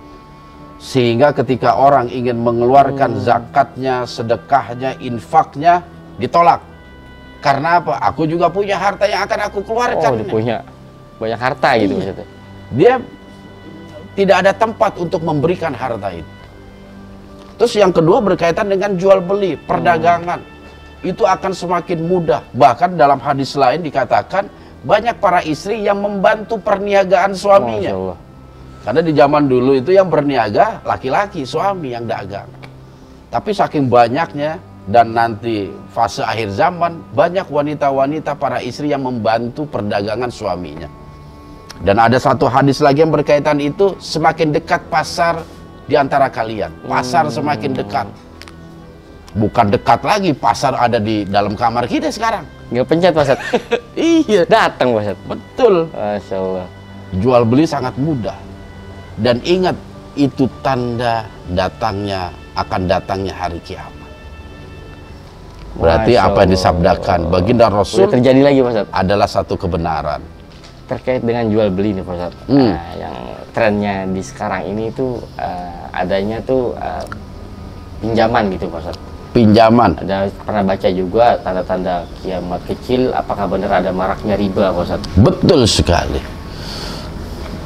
Sehingga ketika orang ingin mengeluarkan zakatnya, sedekahnya, infaknya, ditolak. Karena apa? Aku juga punya harta yang akan aku keluarkan. Dia punya banyak harta gitu maksudnya. Dia tidak ada tempat untuk memberikan harta itu. Terus yang kedua berkaitan dengan jual beli, perdagangan. Itu akan semakin mudah. Bahkan dalam hadis lain dikatakan banyak para istri yang membantu perniagaan suaminya. Karena di zaman dulu itu yang berniaga laki-laki, suami yang dagang. Tapi saking banyaknya dan nanti fase akhir zaman, banyak wanita-wanita para istri yang membantu perdagangan suaminya. Dan ada satu hadis lagi yang berkaitan itu, semakin dekat pasar di antara kalian, pasar semakin dekat. Bukan dekat lagi, pasar ada di dalam kamar kita sekarang. Nggak pencet Pak Ustadz. Iya, Datang Pak Ustadz. betul. Masya Allah. Jual beli sangat mudah. Dan ingat, itu tanda akan datangnya hari kiamat. Berarti Masya apa yang disabdakan Allah. baginda Rasul Udah terjadi lagi Pak Ustadz. adalah satu kebenaran. Terkait dengan jual beli nih Pak Ustadz. Nah, yang trennya di sekarang ini tuh adanya tuh pinjaman gitu Pak Ustadz. Pinjaman. Ada pernah baca juga tanda-tanda kiamat kecil, apakah benar ada maraknya riba Pak Ustadz? Betul sekali.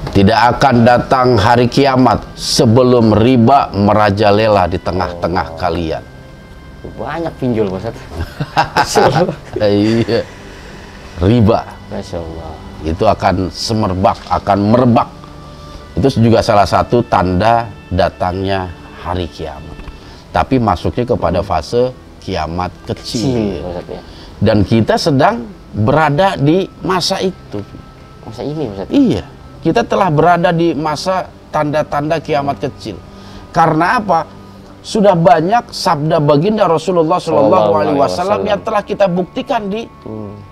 Tidak akan datang hari kiamat sebelum riba merajalela di tengah-tengah kalian. Banyak pinjol Pak Ustadz. Iya. Riba Masya Allah. itu akan akan merebak. Itu juga salah satu tanda datangnya hari kiamat. Tapi masuknya kepada fase kiamat kecil. Pak Ustadz, ya. Dan kita sedang berada di masa itu. Masa ini Pak Ustadz? Iya, kita telah berada di masa tanda-tanda kiamat kecil. Karena apa? Sudah banyak sabda baginda Rasulullah SAW yang telah kita buktikan di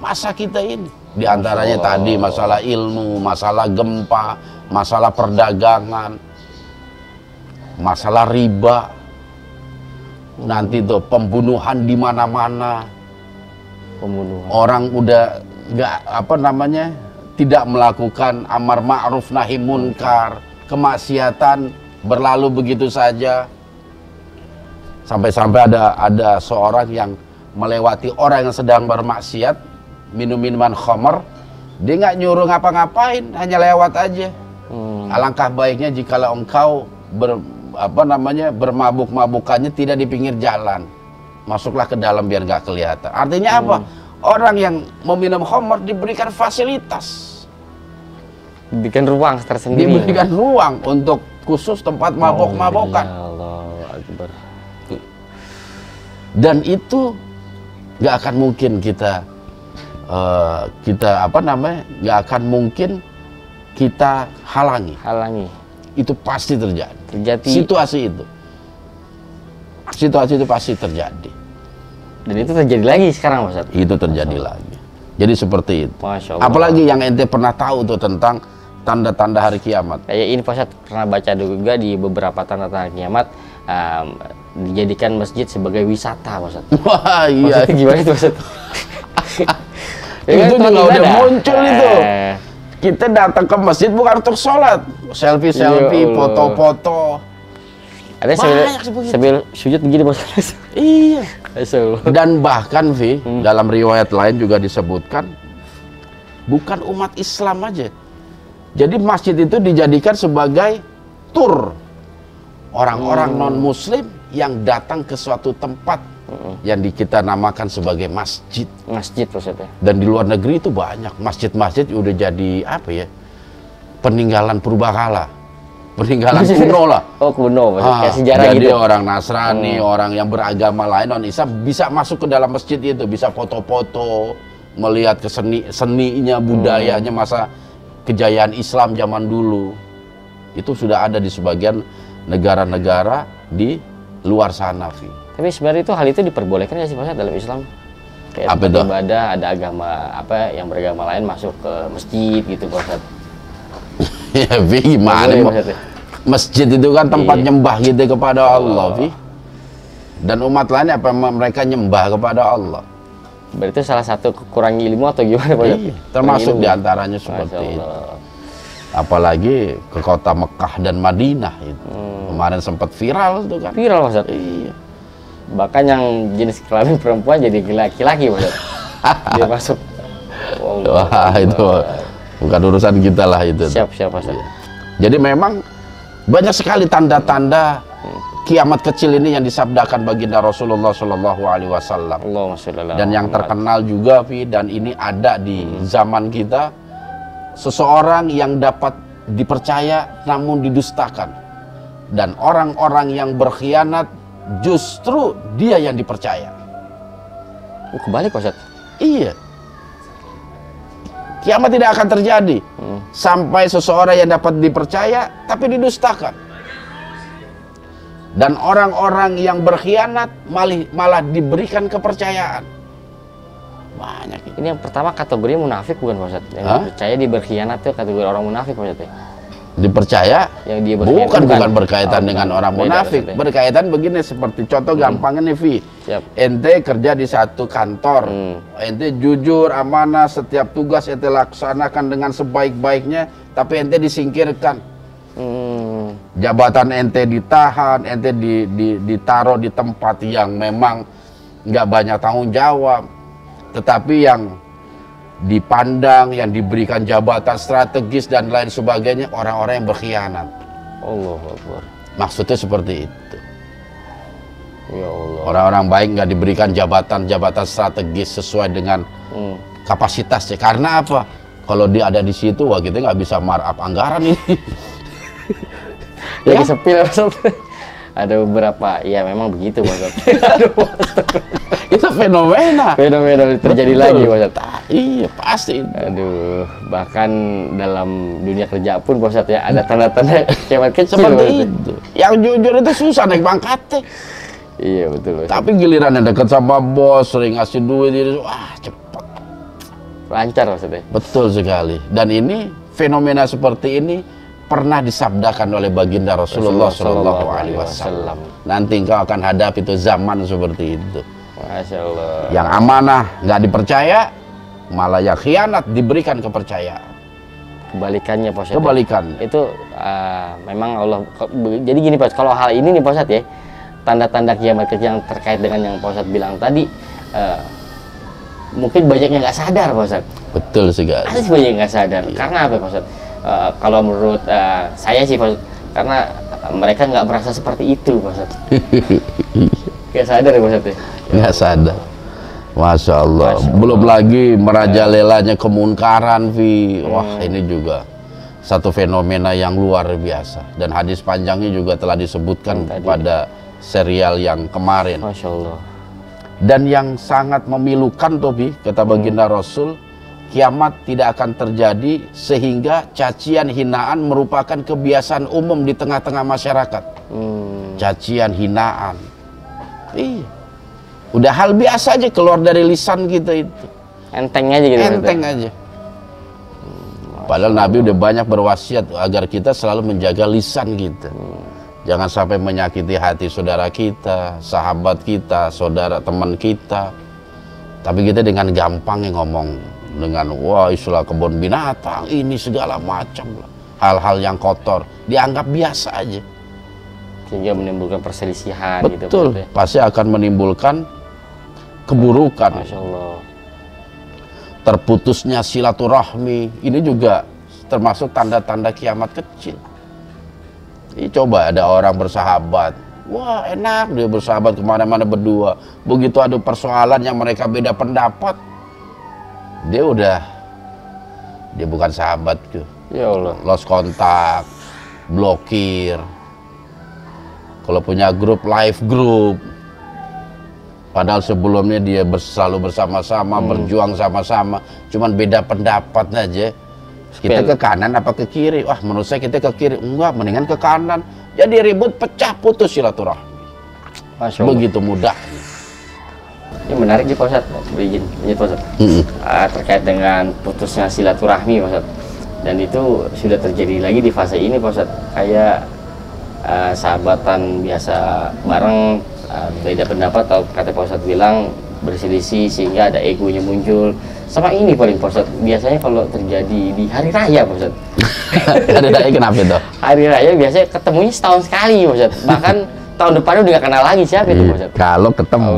masa kita ini. Di antaranya tadi masalah ilmu, masalah gempa, masalah perdagangan, masalah riba. Nanti tuh pembunuhan di mana-mana. Pembunuhan. Orang udah tidak melakukan amar ma'ruf nahi munkar, kemaksiatan berlalu begitu saja. Sampai-sampai ada seorang yang melewati orang yang sedang bermaksiat, minum minuman khamar, dia nggak nyuruh ngapa-ngapain, hanya lewat aja. Alangkah baiknya jikalau engkau bermabuk-mabukannya tidak di pinggir jalan, masuklah ke dalam biar nggak kelihatan. Artinya apa? Orang yang meminum khamar diberikan fasilitas, Diberikan ruang tersendiri. diberikan ruang untuk khusus tempat mabuk-mabukan. Allahu Akbar. Dan itu nggak akan mungkin kita nggak akan mungkin kita halangi. Itu pasti terjadi. Situasi itu pasti terjadi. Dan itu terjadi lagi sekarang Ustadz. Itu terjadi lagi. Jadi seperti itu. Masya Allah. Apalagi yang ente pernah tahu tuh tentang tanda-tanda hari kiamat. Kayak ini Pak Ustadz, pernah baca juga di beberapa tanda-tanda kiamat, dijadikan masjid sebagai wisata Pak Ustadz. Wah iya. Maksudnya gimana itu Ustadz? Itu juga udah muncul itu. Kita datang ke masjid bukan untuk sholat, selfie, foto-foto. Ada sambil sujud begini Pak Ustadz. Iya. Masya Dan bahkan dalam riwayat lain juga disebutkan bukan umat Islam aja. Jadi masjid itu dijadikan sebagai tur orang-orang non-muslim yang datang ke suatu tempat yang kita namakan sebagai masjid. Masjid maksudnya. Dan di luar negeri itu banyak masjid-masjid udah jadi peninggalan purbakala, peninggalan kuno lah. Oh kuno, kayak sejarah jadi gitu. orang Nasrani, orang yang beragama lain non-Islam bisa masuk ke dalam masjid itu, bisa foto-foto, melihat seninya, budayanya, masa kejayaan Islam zaman dulu. Itu sudah ada di sebagian negara-negara di luar sana, Vi. Tapi sebenarnya itu hal itu diperbolehkan nggak sih Pak dalam Islam? Kayak Apa itu? ibadah, ada agama yang beragama lain masuk ke masjid gitu Pak Ustadz. Ya, Vi, gimana? Masjid itu kan tempat nyembah kita kepada Allah, Vi. Dan umat lain mereka nyembah kepada Allah. Berarti salah satu kekurangan ilmu atau gimana Pak? Iya, termasuk diantaranya seperti itu. Apalagi ke kota Mekah dan Madinah itu. Kemarin sempat viral itu kan. Viral Pak Ustadz? Iya. Bahkan yang jenis kelamin perempuan jadi laki-laki Pak Ustadz. Dia masuk. Wah, itu bukan urusan kita lah itu. Siap Pak Ustadz. Jadi memang banyak sekali tanda-tanda kiamat kecil ini yang disabdakan baginda Rasulullah SAW. Dan yang terkenal juga, Vi, dan ini ada di zaman kita, seseorang yang dapat dipercaya namun didustakan, dan orang-orang yang berkhianat justru dia yang dipercaya. Kebalik Pak Ustadz. Iya. Kiamat tidak akan terjadi sampai seseorang yang dapat dipercaya tapi didustakan. Dan orang-orang yang berkhianat malah diberikan kepercayaan. Banyak. Ini yang pertama kategorinya munafik bukan Pak Ustadz? Yang percaya dia berkhianat itu kategori orang munafik Pak Ustadz. Dipercaya yang dia berkhianat bukan berkaitan dengan orang munafik. Berkaitan begini, seperti contoh gampangnya nih Vi. Ente kerja di satu kantor, ente jujur, amanah, setiap tugas ente laksanakan dengan sebaik-baiknya, tapi ente disingkirkan. Jabatan ente ditahan, ente ditaruh di tempat yang memang nggak banyak tanggung jawab, tetapi yang dipandang, yang diberikan jabatan strategis dan lain sebagainya, orang-orang yang berkhianat. Allahu Akbar. Maksudnya seperti itu. Ya Allah. Orang-orang baik nggak diberikan jabatan-jabatan strategis sesuai dengan kapasitasnya. Karena apa? Kalau dia ada di situ, wah kita nggak bisa markup anggaran ini. Lagi sepil. Ada beberapa, ya memang begitu Pak Ustadz. Itu fenomena terjadi. Betul. Lagi Pak Ustadz. Iya pasti. Aduh, bahkan dalam dunia kerja pun Pak Ustadz ya ada tanda-tanda kiamat kecil seperti itu. Yang jujur itu susah naik pangkatnya. Iya betul Pak Ustadz. Tapi giliran yang dekat sama bos, sering ngasih duit, wah cepat. Lancar Pak Ustadz. Betul sekali. Dan ini fenomena seperti ini pernah disabdakan oleh baginda Rasulullah Shallallahu Alaihi Wasallam. Nanti engkau akan hadapi itu zaman seperti itu. Masya Allah. Yang amanah nggak dipercaya, malah yang khianat diberikan kepercayaan. Kebalikannya Pak Ustadz. Kebalikan. Itu memang Allah. Jadi gini Pak, kalau hal ini nih Pak Ustadz ya, tanda-tanda kiamat kecil yang terkait dengan yang Pak Ustadz bilang tadi, mungkin banyak yang nggak sadar Pak Ustadz. Betul sekali. Ada sih banyak yang nggak sadar. Iya. Karena apa Pak Ustadz? Kalau menurut saya sih Pak Ustadz, karena mereka nggak merasa seperti itu Pak Ustadz. Nggak sadar ya Pak Ustadz? Nggak sadar. Masya Allah. Belum lagi merajalelanya kemunkaran, Vi. Wah, ini juga satu fenomena yang luar biasa. Dan hadis panjangnya juga telah disebutkan pada serial yang kemarin. Masya Allah. Dan yang sangat memilukan tuh, Vi, kata baginda Rasul, kiamat tidak akan terjadi sehingga cacian hinaan merupakan kebiasaan umum di tengah-tengah masyarakat. Cacian hinaan. Iya. Udah hal biasa aja keluar dari lisan kita itu. Enteng aja gitu. Enteng aja. Padahal Nabi udah banyak berwasiat agar kita selalu menjaga lisan kita. Jangan sampai menyakiti hati saudara kita, sahabat kita, saudara teman kita. Tapi kita dengan gampang ngomong dengan wah istilah kebun binatang ini segala macam lah. Hal-hal yang kotor dianggap biasa aja. Sehingga menimbulkan perselisihan. Betul, gitu, pasti akan menimbulkan keburukan. Masya Allah. Terputusnya silaturahmi, ini juga termasuk tanda-tanda kiamat kecil. Ini coba ada orang bersahabat, wah enak dia bersahabat kemana-mana berdua. Begitu ada persoalan yang mereka beda pendapat, dia bukan sahabatku. Ya Allah. Lost kontak, blokir. Kalau punya grup, live group. Padahal sebelumnya dia selalu bersama-sama, berjuang sama-sama. Cuman beda pendapat aja. Kita ke kanan apa ke kiri? Wah menurut saya kita ke kiri. Enggak, mendingan ke kanan. Jadi ribut, pecah, putus silaturahmi. Begitu mudah. Ini menarik nih Pak Ustadz, berizin Pak Ustadz. Terkait dengan putusnya silaturahmi Pak Ustadz. Dan itu sudah terjadi lagi di fase ini Pak Ustadz. Kayak sahabatan biasa bareng, beda pendapat atau kata Pak Ustadz bilang berselisih sehingga ada egonya muncul. Sama ini paling Pak Ustadz, biasanya kalau terjadi di hari raya Pak Ustadz. Hari raya kenapa itu? Hari raya biasanya ketemunya setahun sekali Pak Ustadz. Bahkan tahun depannya udah gak kenal lagi siapa itu Pak Ustadz. Kalau ketemu,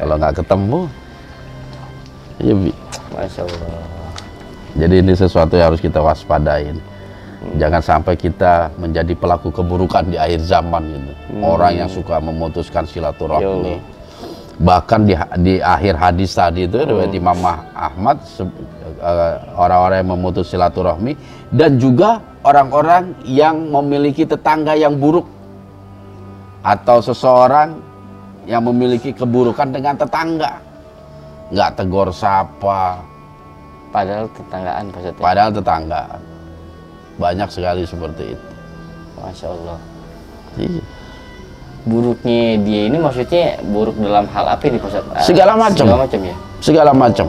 kalau nggak ketemu, ya Bi. Masya Allah. Jadi ini sesuatu yang harus kita waspadain. Jangan sampai kita menjadi pelaku keburukan di akhir zaman gitu. Orang yang suka memutuskan silaturahmi. Bahkan di akhir hadis tadi itu riwayat Imam Ahmad, orang-orang yang memutus silaturahmi dan juga orang-orang yang memiliki tetangga yang buruk. Atau seseorang yang memiliki keburukan dengan tetangga, nggak tegur sapa, Padahal tetanggaan Pak Ustadz. padahal tetanggaan. Banyak sekali seperti itu. Masya Allah. Iya. Buruknya dia ini maksudnya buruk dalam hal apa nih Pak Ustadz? Segala macam. Segala macam ya. Segala macam.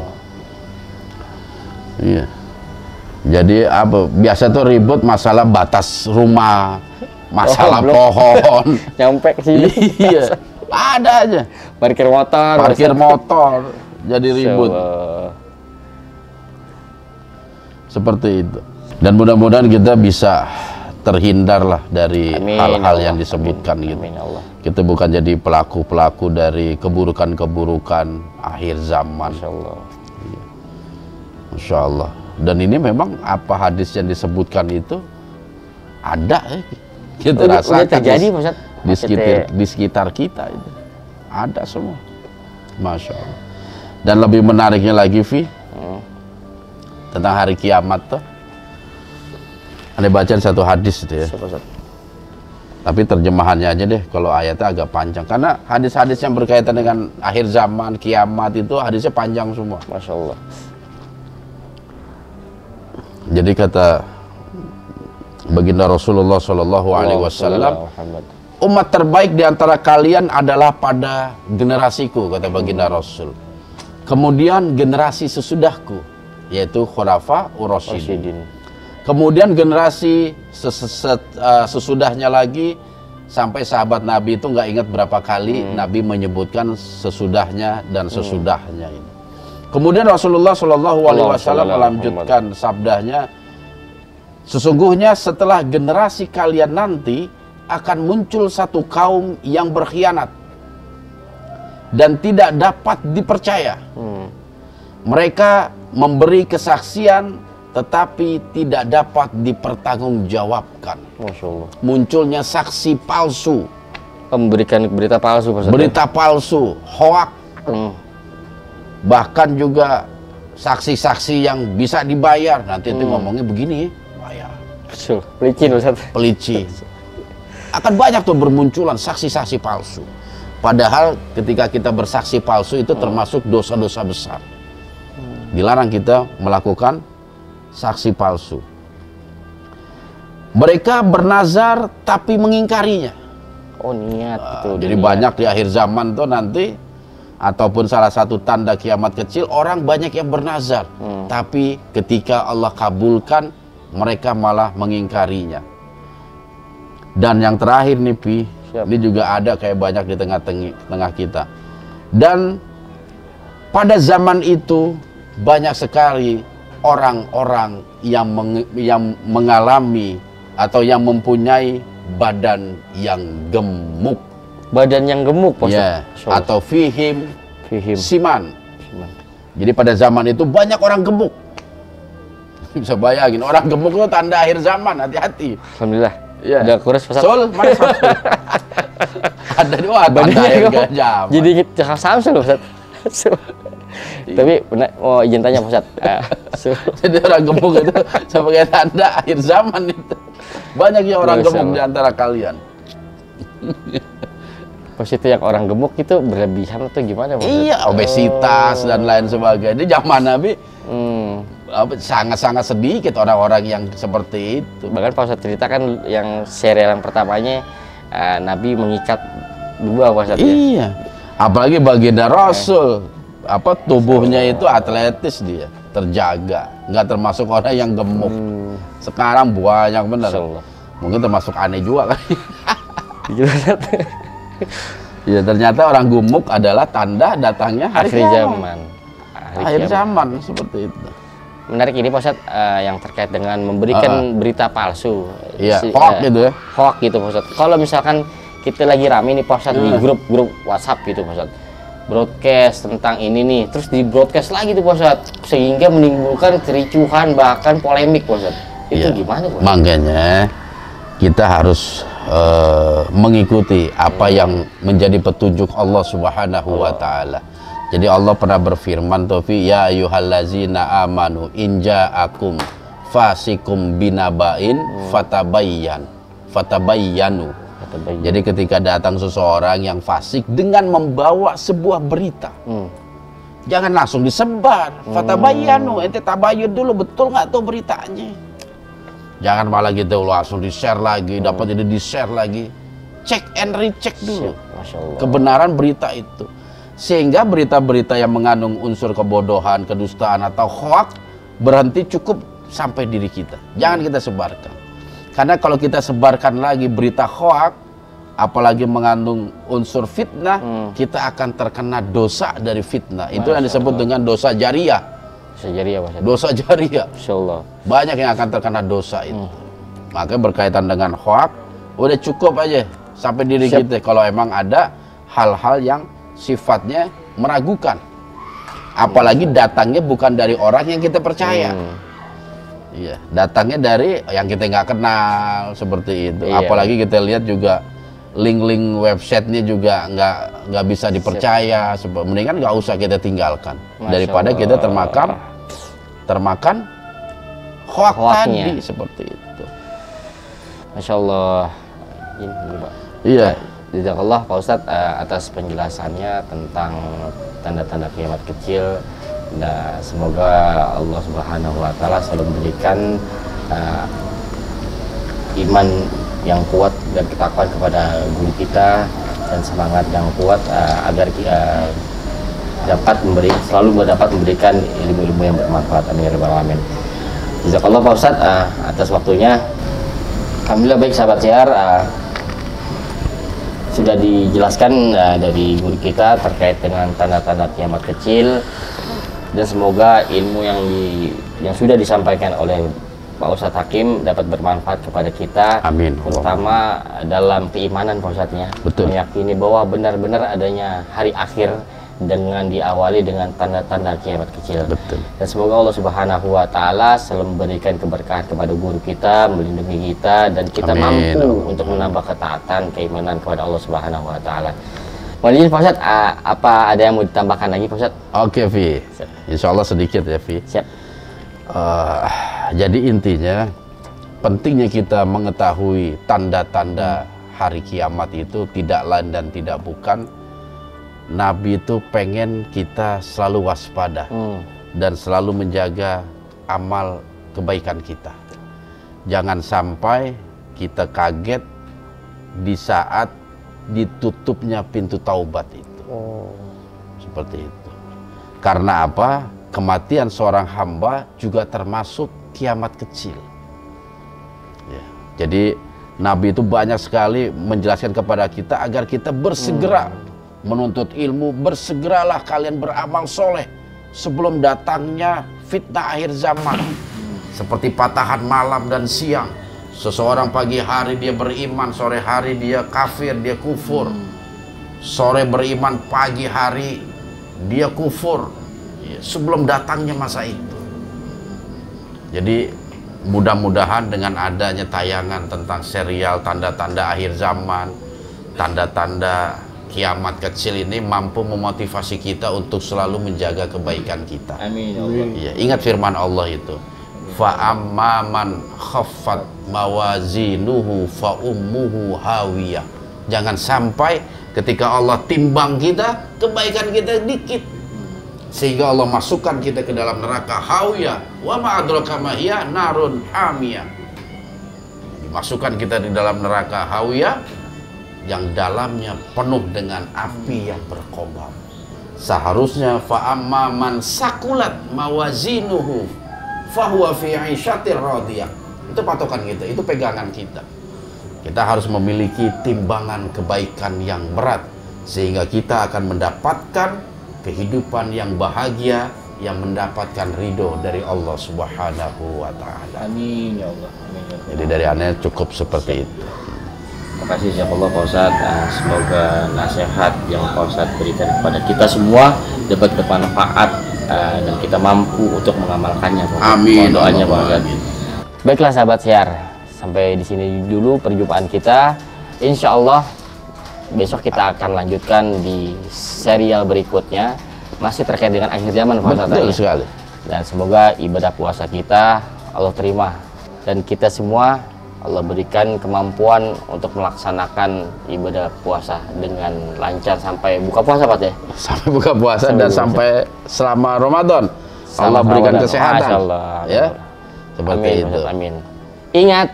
Iya. Jadi apa? Biasa tuh ribut masalah batas rumah, masalah belum. pohon. Nyampe ke sini. Iya. Ada aja. Parkir motor. Parkir Pak Ustadz. motor jadi ribut. Masya Allah. Seperti itu. Dan mudah-mudahan kita bisa terhindar lah dari Amin, hal-hal ya yang Allah. disebutkan Amin, gitu. amin, ya Allah. Kita bukan jadi pelaku-pelaku dari keburukan-keburukan akhir zaman. Masya Allah. Masya Allah. Dan ini memang apa hadis yang disebutkan itu ada ya. Kita Udah rasakan terjadi Pak Ustadz. di sekitar kita itu. Ada semua. Masya Allah. Dan lebih menariknya lagi, Vi, tentang hari kiamat tuh. Anda baca satu hadis itu ya. Tapi terjemahannya aja deh, kalau ayatnya agak panjang. Karena hadis-hadis yang berkaitan dengan akhir zaman, kiamat itu hadisnya panjang semua. Masya Allah. Jadi kata baginda Rasulullah Shallallahu Alaihi Wasallam, umat terbaik di antara kalian adalah pada generasiku, kata baginda Rasul. Kemudian generasi sesudahku, yaitu khulafa ur-rasyidin. Kemudian generasi sesudahnya lagi, sampai sahabat Nabi itu nggak ingat berapa kali Nabi menyebutkan sesudahnya dan sesudahnya ini. Kemudian Rasulullah Shallallahu Alaihi Wasallam melanjutkan sabdanya, sesungguhnya setelah generasi kalian nanti akan muncul satu kaum yang berkhianat dan tidak dapat dipercaya. Mereka memberi kesaksian tetapi tidak dapat dipertanggungjawabkan. Masya Allah. Munculnya saksi palsu, Memberikan berita palsu Pak Ustadz. berita palsu, hoak, bahkan juga saksi-saksi yang bisa dibayar. Nanti itu ngomongnya begini, bayar. Betul. Licin Pak Ustadz. Pelicin. Akan banyak tuh bermunculan saksi-saksi palsu. Padahal ketika kita bersaksi palsu itu termasuk dosa-dosa besar. Dilarang kita melakukan saksi palsu. Mereka bernazar tapi mengingkarinya. Oh niat gitu. Jadi niat. banyak di akhir zaman tuh nanti, ataupun salah satu tanda kiamat kecil, orang banyak yang bernazar. Tapi ketika Allah kabulkan, mereka malah mengingkarinya. Dan yang terakhir nih Pi, ini juga ada kayak banyak di tengah kita. Dan pada zaman itu banyak sekali orang-orang yang mengalami atau yang mempunyai badan yang gemuk. Badan yang gemuk Pak Ya, Ustadz. atau fihim Fihim. siman. Jadi pada zaman itu banyak orang gemuk. Bisa bayangin, orang gemuk itu tanda akhir zaman, hati-hati. Alhamdulillah. Iya. Udah kurus Pak Ustadz. Sol, mana Sol? Ada dua tanda akhir zaman. Jadi cakap Samsul Pak Ustadz. Tapi benar, mau izin tanya Pak Ustadz. Jadi orang gemuk itu sebagai tanda akhir zaman itu. Banyak ya orang Masya gemuk Allah. di antara kalian. Pas itu yang orang gemuk itu berlebihan atau gimana Pak Ustadz? Iya, obesitas dan lain sebagainya. Di zaman Nabi sangat-sangat sedikit orang-orang yang seperti itu. Bahkan Pak Ustadz cerita kan yang serial yang pertamanya Nabi mengikat dua Pak Ustadz ya? Iya. Apalagi baginda Rasul, tubuhnya itu atletis, dia terjaga, nggak termasuk orang yang gemuk. Sekarang banyak benar. Masya Allah. Mungkin termasuk aneh juga kan. Gitu, Ya ternyata orang gemuk adalah tanda datangnya hari akhir kiamat. zaman. Akhir zaman seperti itu. Menarik ini Pak Ustadz, yang terkait dengan memberikan berita palsu. Iya, hoax gitu ya. Hoax gitu Pak Ustadz. Kalau misalkan kita lagi rame nih Pak Ustadz di grup-grup WhatsApp gitu Pak Ustadz, broadcast tentang ini nih, terus di broadcast lagi tuh Pak Ustadz, sehingga menimbulkan kericuhan bahkan polemik Pak Ustadz. Itu gimana Pak Ustadz? Makanya kita harus mengikuti apa yang menjadi petunjuk Allah Subhanahu wa Ta'ala. Jadi Allah pernah berfirman, Tofi, ya ayyuhallazina amanu inja'akum fasikum binaba'in fatabayyanu. Jadi ketika datang seseorang yang fasik dengan membawa sebuah berita, jangan langsung disebar. Fatabayyanu, ente tabayyun dulu, betul nggak tuh beritanya. Jangan malah gitu langsung di-share lagi, dapat ini di-share lagi. Cek and recheck dulu kebenaran berita itu. Sehingga berita-berita yang mengandung unsur kebodohan, kedustaan atau hoax berhenti cukup sampai diri kita. Jangan kita sebarkan. Karena kalau kita sebarkan lagi berita hoax, apalagi mengandung unsur fitnah, kita akan terkena dosa dari fitnah. Itu yang disebut dengan dosa jariyah. Dosa jariyah, Pak. Dosa jariyah. Insyaallah. Banyak yang akan terkena dosa itu. Makanya berkaitan dengan hoax, udah cukup aja sampai diri kita. Kalau emang ada hal-hal yang sifatnya meragukan, apalagi datangnya bukan dari orang yang kita percaya. Iya, datangnya dari yang kita nggak kenal seperti itu. Apalagi kita lihat juga link-link websitenya juga nggak bisa dipercaya. Mendingan nggak usah kita tinggalkan daripada kita termakan hoax tadi seperti itu. Masya Allah. Ini, Pak. Iya. Jazakallah Pak Ustadz atas penjelasannya tentang tanda-tanda kiamat kecil. Nah, semoga Allah Subhanahu wa Ta'ala selalu memberikan iman yang kuat dan ketakwaan kepada guru kita, dan semangat yang kuat agar kita selalu dapat memberikan ilmu-ilmu yang bermanfaat. Amin ya rabbal alamin. Jazakallah Pak Ustadz atas waktunya. Alhamdulillah, baik sahabat Syiar, sudah dijelaskan dari guru kita terkait dengan tanda-tanda kiamat kecil, dan semoga ilmu yang sudah disampaikan oleh Pak Ustadz Hakim dapat bermanfaat kepada kita. Amin. Terutama dalam keimanan Pak Ustadznya. Betul. Meyakini bahwa benar-benar adanya hari akhir dengan diawali dengan tanda-tanda kiamat kecil. Betul. Dan semoga Allah Subhanahu wa Ta'ala selalu memberikan keberkahan kepada guru kita, melindungi kita, dan kita mampu untuk menambah ketaatan keimanan kepada Allah Subhanahu wa Ta'ala. Mohon izin Pak Ustadz, apa ada yang mau ditambahkan lagi Pak Ustadz? Oke, Vi. Insya Allah sedikit ya, Vi. Siap. Jadi intinya pentingnya kita mengetahui tanda-tanda hari kiamat itu tidak lain dan tidak bukan, Nabi itu pengen kita selalu waspada dan selalu menjaga amal kebaikan kita. Jangan sampai kita kaget di saat ditutupnya pintu taubat itu. Seperti itu. Karena apa? Kematian seorang hamba juga termasuk kiamat kecil. Ya. Jadi Nabi itu banyak sekali menjelaskan kepada kita agar kita bersegera menuntut ilmu, bersegeralah kalian beramal soleh sebelum datangnya fitnah akhir zaman. Seperti patahan malam dan siang. Seseorang pagi hari dia beriman, sore hari dia kafir, dia kufur. Sore beriman, pagi hari dia kufur. Sebelum datangnya masa itu. Jadi mudah-mudahan dengan adanya tayangan tentang serial tanda-tanda akhir zaman, tanda-tanda kiamat kecil ini mampu memotivasi kita untuk selalu menjaga kebaikan kita. Amin ya Allah. Ya, ingat firman Allah itu, fa amman khaffat mawazinuhu fa ummuhu hawiyah. Jangan sampai ketika Allah timbang kita, kebaikan kita dikit, sehingga Allah masukkan kita ke dalam neraka hawiyah. Wa ma adraka ma hiya narun hamiyah. Dimasukkan kita di dalam neraka hawiyah yang dalamnya penuh dengan api yang berkobar. Seharusnya fa amma man sakulat mawazinuhu fahuwa fi 'isyatir radiyah. Itu patokan kita, itu pegangan kita. Kita harus memiliki timbangan kebaikan yang berat sehingga kita akan mendapatkan kehidupan yang bahagia, yang mendapatkan ridho dari Allah Subhanahu wa Ta'ala. Amin ya Allah. Amin ya Allah. Jadi dari aneh cukup seperti itu. Terima kasih insyaallah Pak Ustadz. Semoga nasihat yang Pak Ustadz berikan kepada kita semua dapat bermanfaat dan kita mampu untuk mengamalkannya. Amin. Mohon doanya Pak Ustadz. Baiklah sahabat Syiar, sampai di sini dulu perjumpaan kita. Insyaallah besok kita akan lanjutkan di serial berikutnya, masih terkait dengan akhir zaman Pak Ustadz. Betul sekali. Dan semoga ibadah puasa kita Allah terima, dan kita semua Allah berikan kemampuan untuk melaksanakan ibadah puasa dengan lancar sampai buka puasa, Pak ya? Sampai buka puasa dan sampai selama Ramadan. Allah berikan kesehatan. Ya. Seperti amin, itu. Amin. Ingat,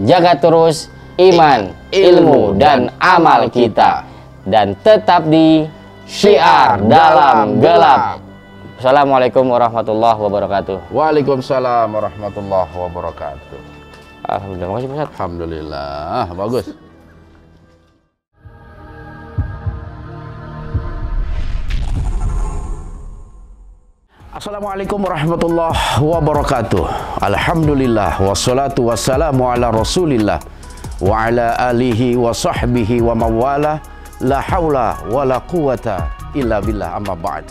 jaga terus iman, ilmu dan amal kita, dan tetap di Syiar Dalam Gelap. Assalamualaikum warahmatullahi wabarakatuh. Waalaikumsalam warahmatullahi wabarakatuh. Alhamdulillah, makasih Pak Ustaz. Alhamdulillah, bagus. Assalamualaikum warahmatullahi wabarakatuh. Alhamdulillah, wassalatu wassalamu ala rasulillah wa ala alihi wa sahbihi wa mawala, la hawla wa la quwata illa billah, amma ba'd.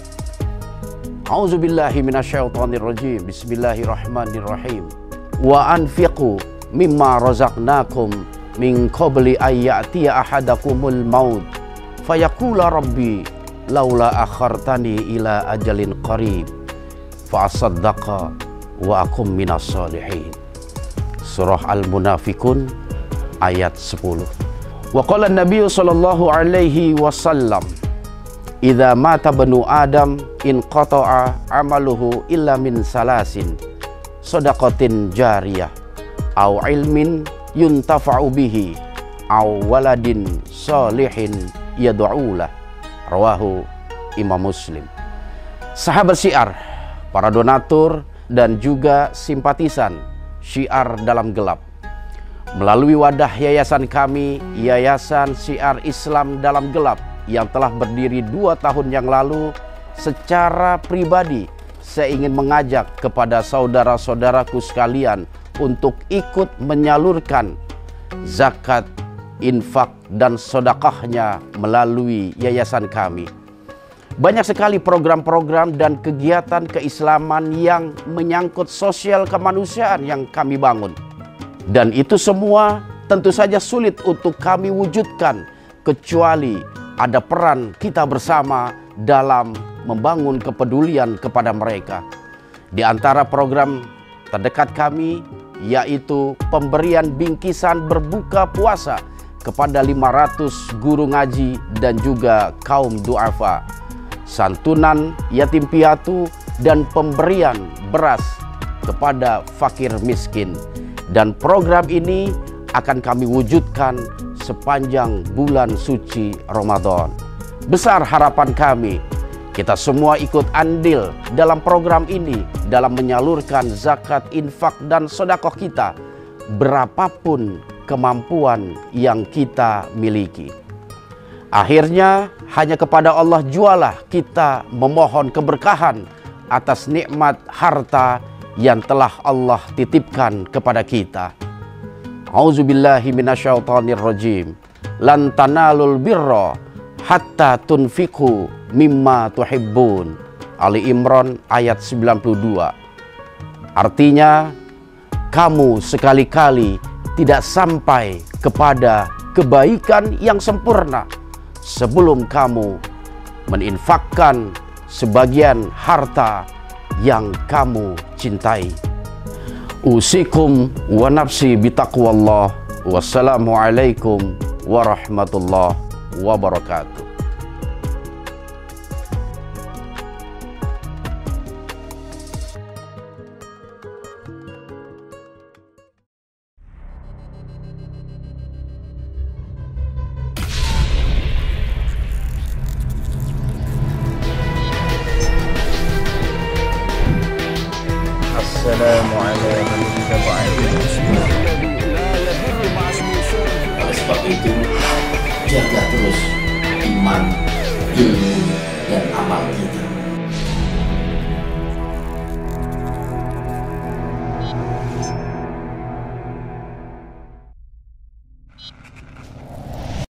A'udzubillahi minasyaitonir rajim. Bismillahirrahmanirrahim. Wa anfiqu mimma razaqnakum min qabli ayyatiya ahadakumul maut fayaqula rabbi laula akhartani ila ajalin qarib fa asaddaqa wa akum minas solihin. Surah Al-Munafikun ayat 10. Wa qala an-nabiy sallallahu alaihi wasallam, idza mata banu adam in qata'a amaluhu illa min salasin, shadaqatin jariyah aw ilmin yuntafa'u bihi aw waladin salihin yad'ulah. Rawahu Imam Muslim. Sahabat Syiar, para donatur dan juga simpatisan Syiar Dalam Gelap, melalui wadah yayasan kami, Yayasan Syiar Islam Dalam Gelap, yang telah berdiri 2 tahun yang lalu, secara pribadi saya ingin mengajak kepada saudara-saudaraku sekalian untuk ikut menyalurkan zakat, infak, dan sedekahnya melalui yayasan kami. Banyak sekali program-program dan kegiatan keislaman yang menyangkut sosial kemanusiaan yang kami bangun. Dan itu semua tentu saja sulit untuk kami wujudkan kecuali ada peran kita bersama dalam membangun kepedulian kepada mereka. Di antara program terdekat kami yaitu pemberian bingkisan berbuka puasa kepada 500 guru ngaji dan juga kaum duafa, santunan yatim piatu, dan pemberian beras kepada fakir miskin. Dan program ini akan kami wujudkan sepanjang bulan suci Ramadan. Besar harapan kami, kita semua ikut andil dalam program ini dalam menyalurkan zakat, infak, dan sedekah kita, berapapun kemampuan yang kita miliki. Akhirnya hanya kepada Allah jualah kita memohon keberkahan atas nikmat harta yang telah Allah titipkan kepada kita. A'udzubillahi minasyaitonir rajim. Lan tanalul birra hatta tunfiqu mimma tuhibbun. Ali Imran ayat 92. Artinya, kamu sekali-kali tidak sampai kepada kebaikan yang sempurna sebelum kamu meninfakkan sebagian harta yang kamu cintai. Usikum wa nafsi bitaqwallah. Wassalamualaikum warahmatullahi wabarakatuh.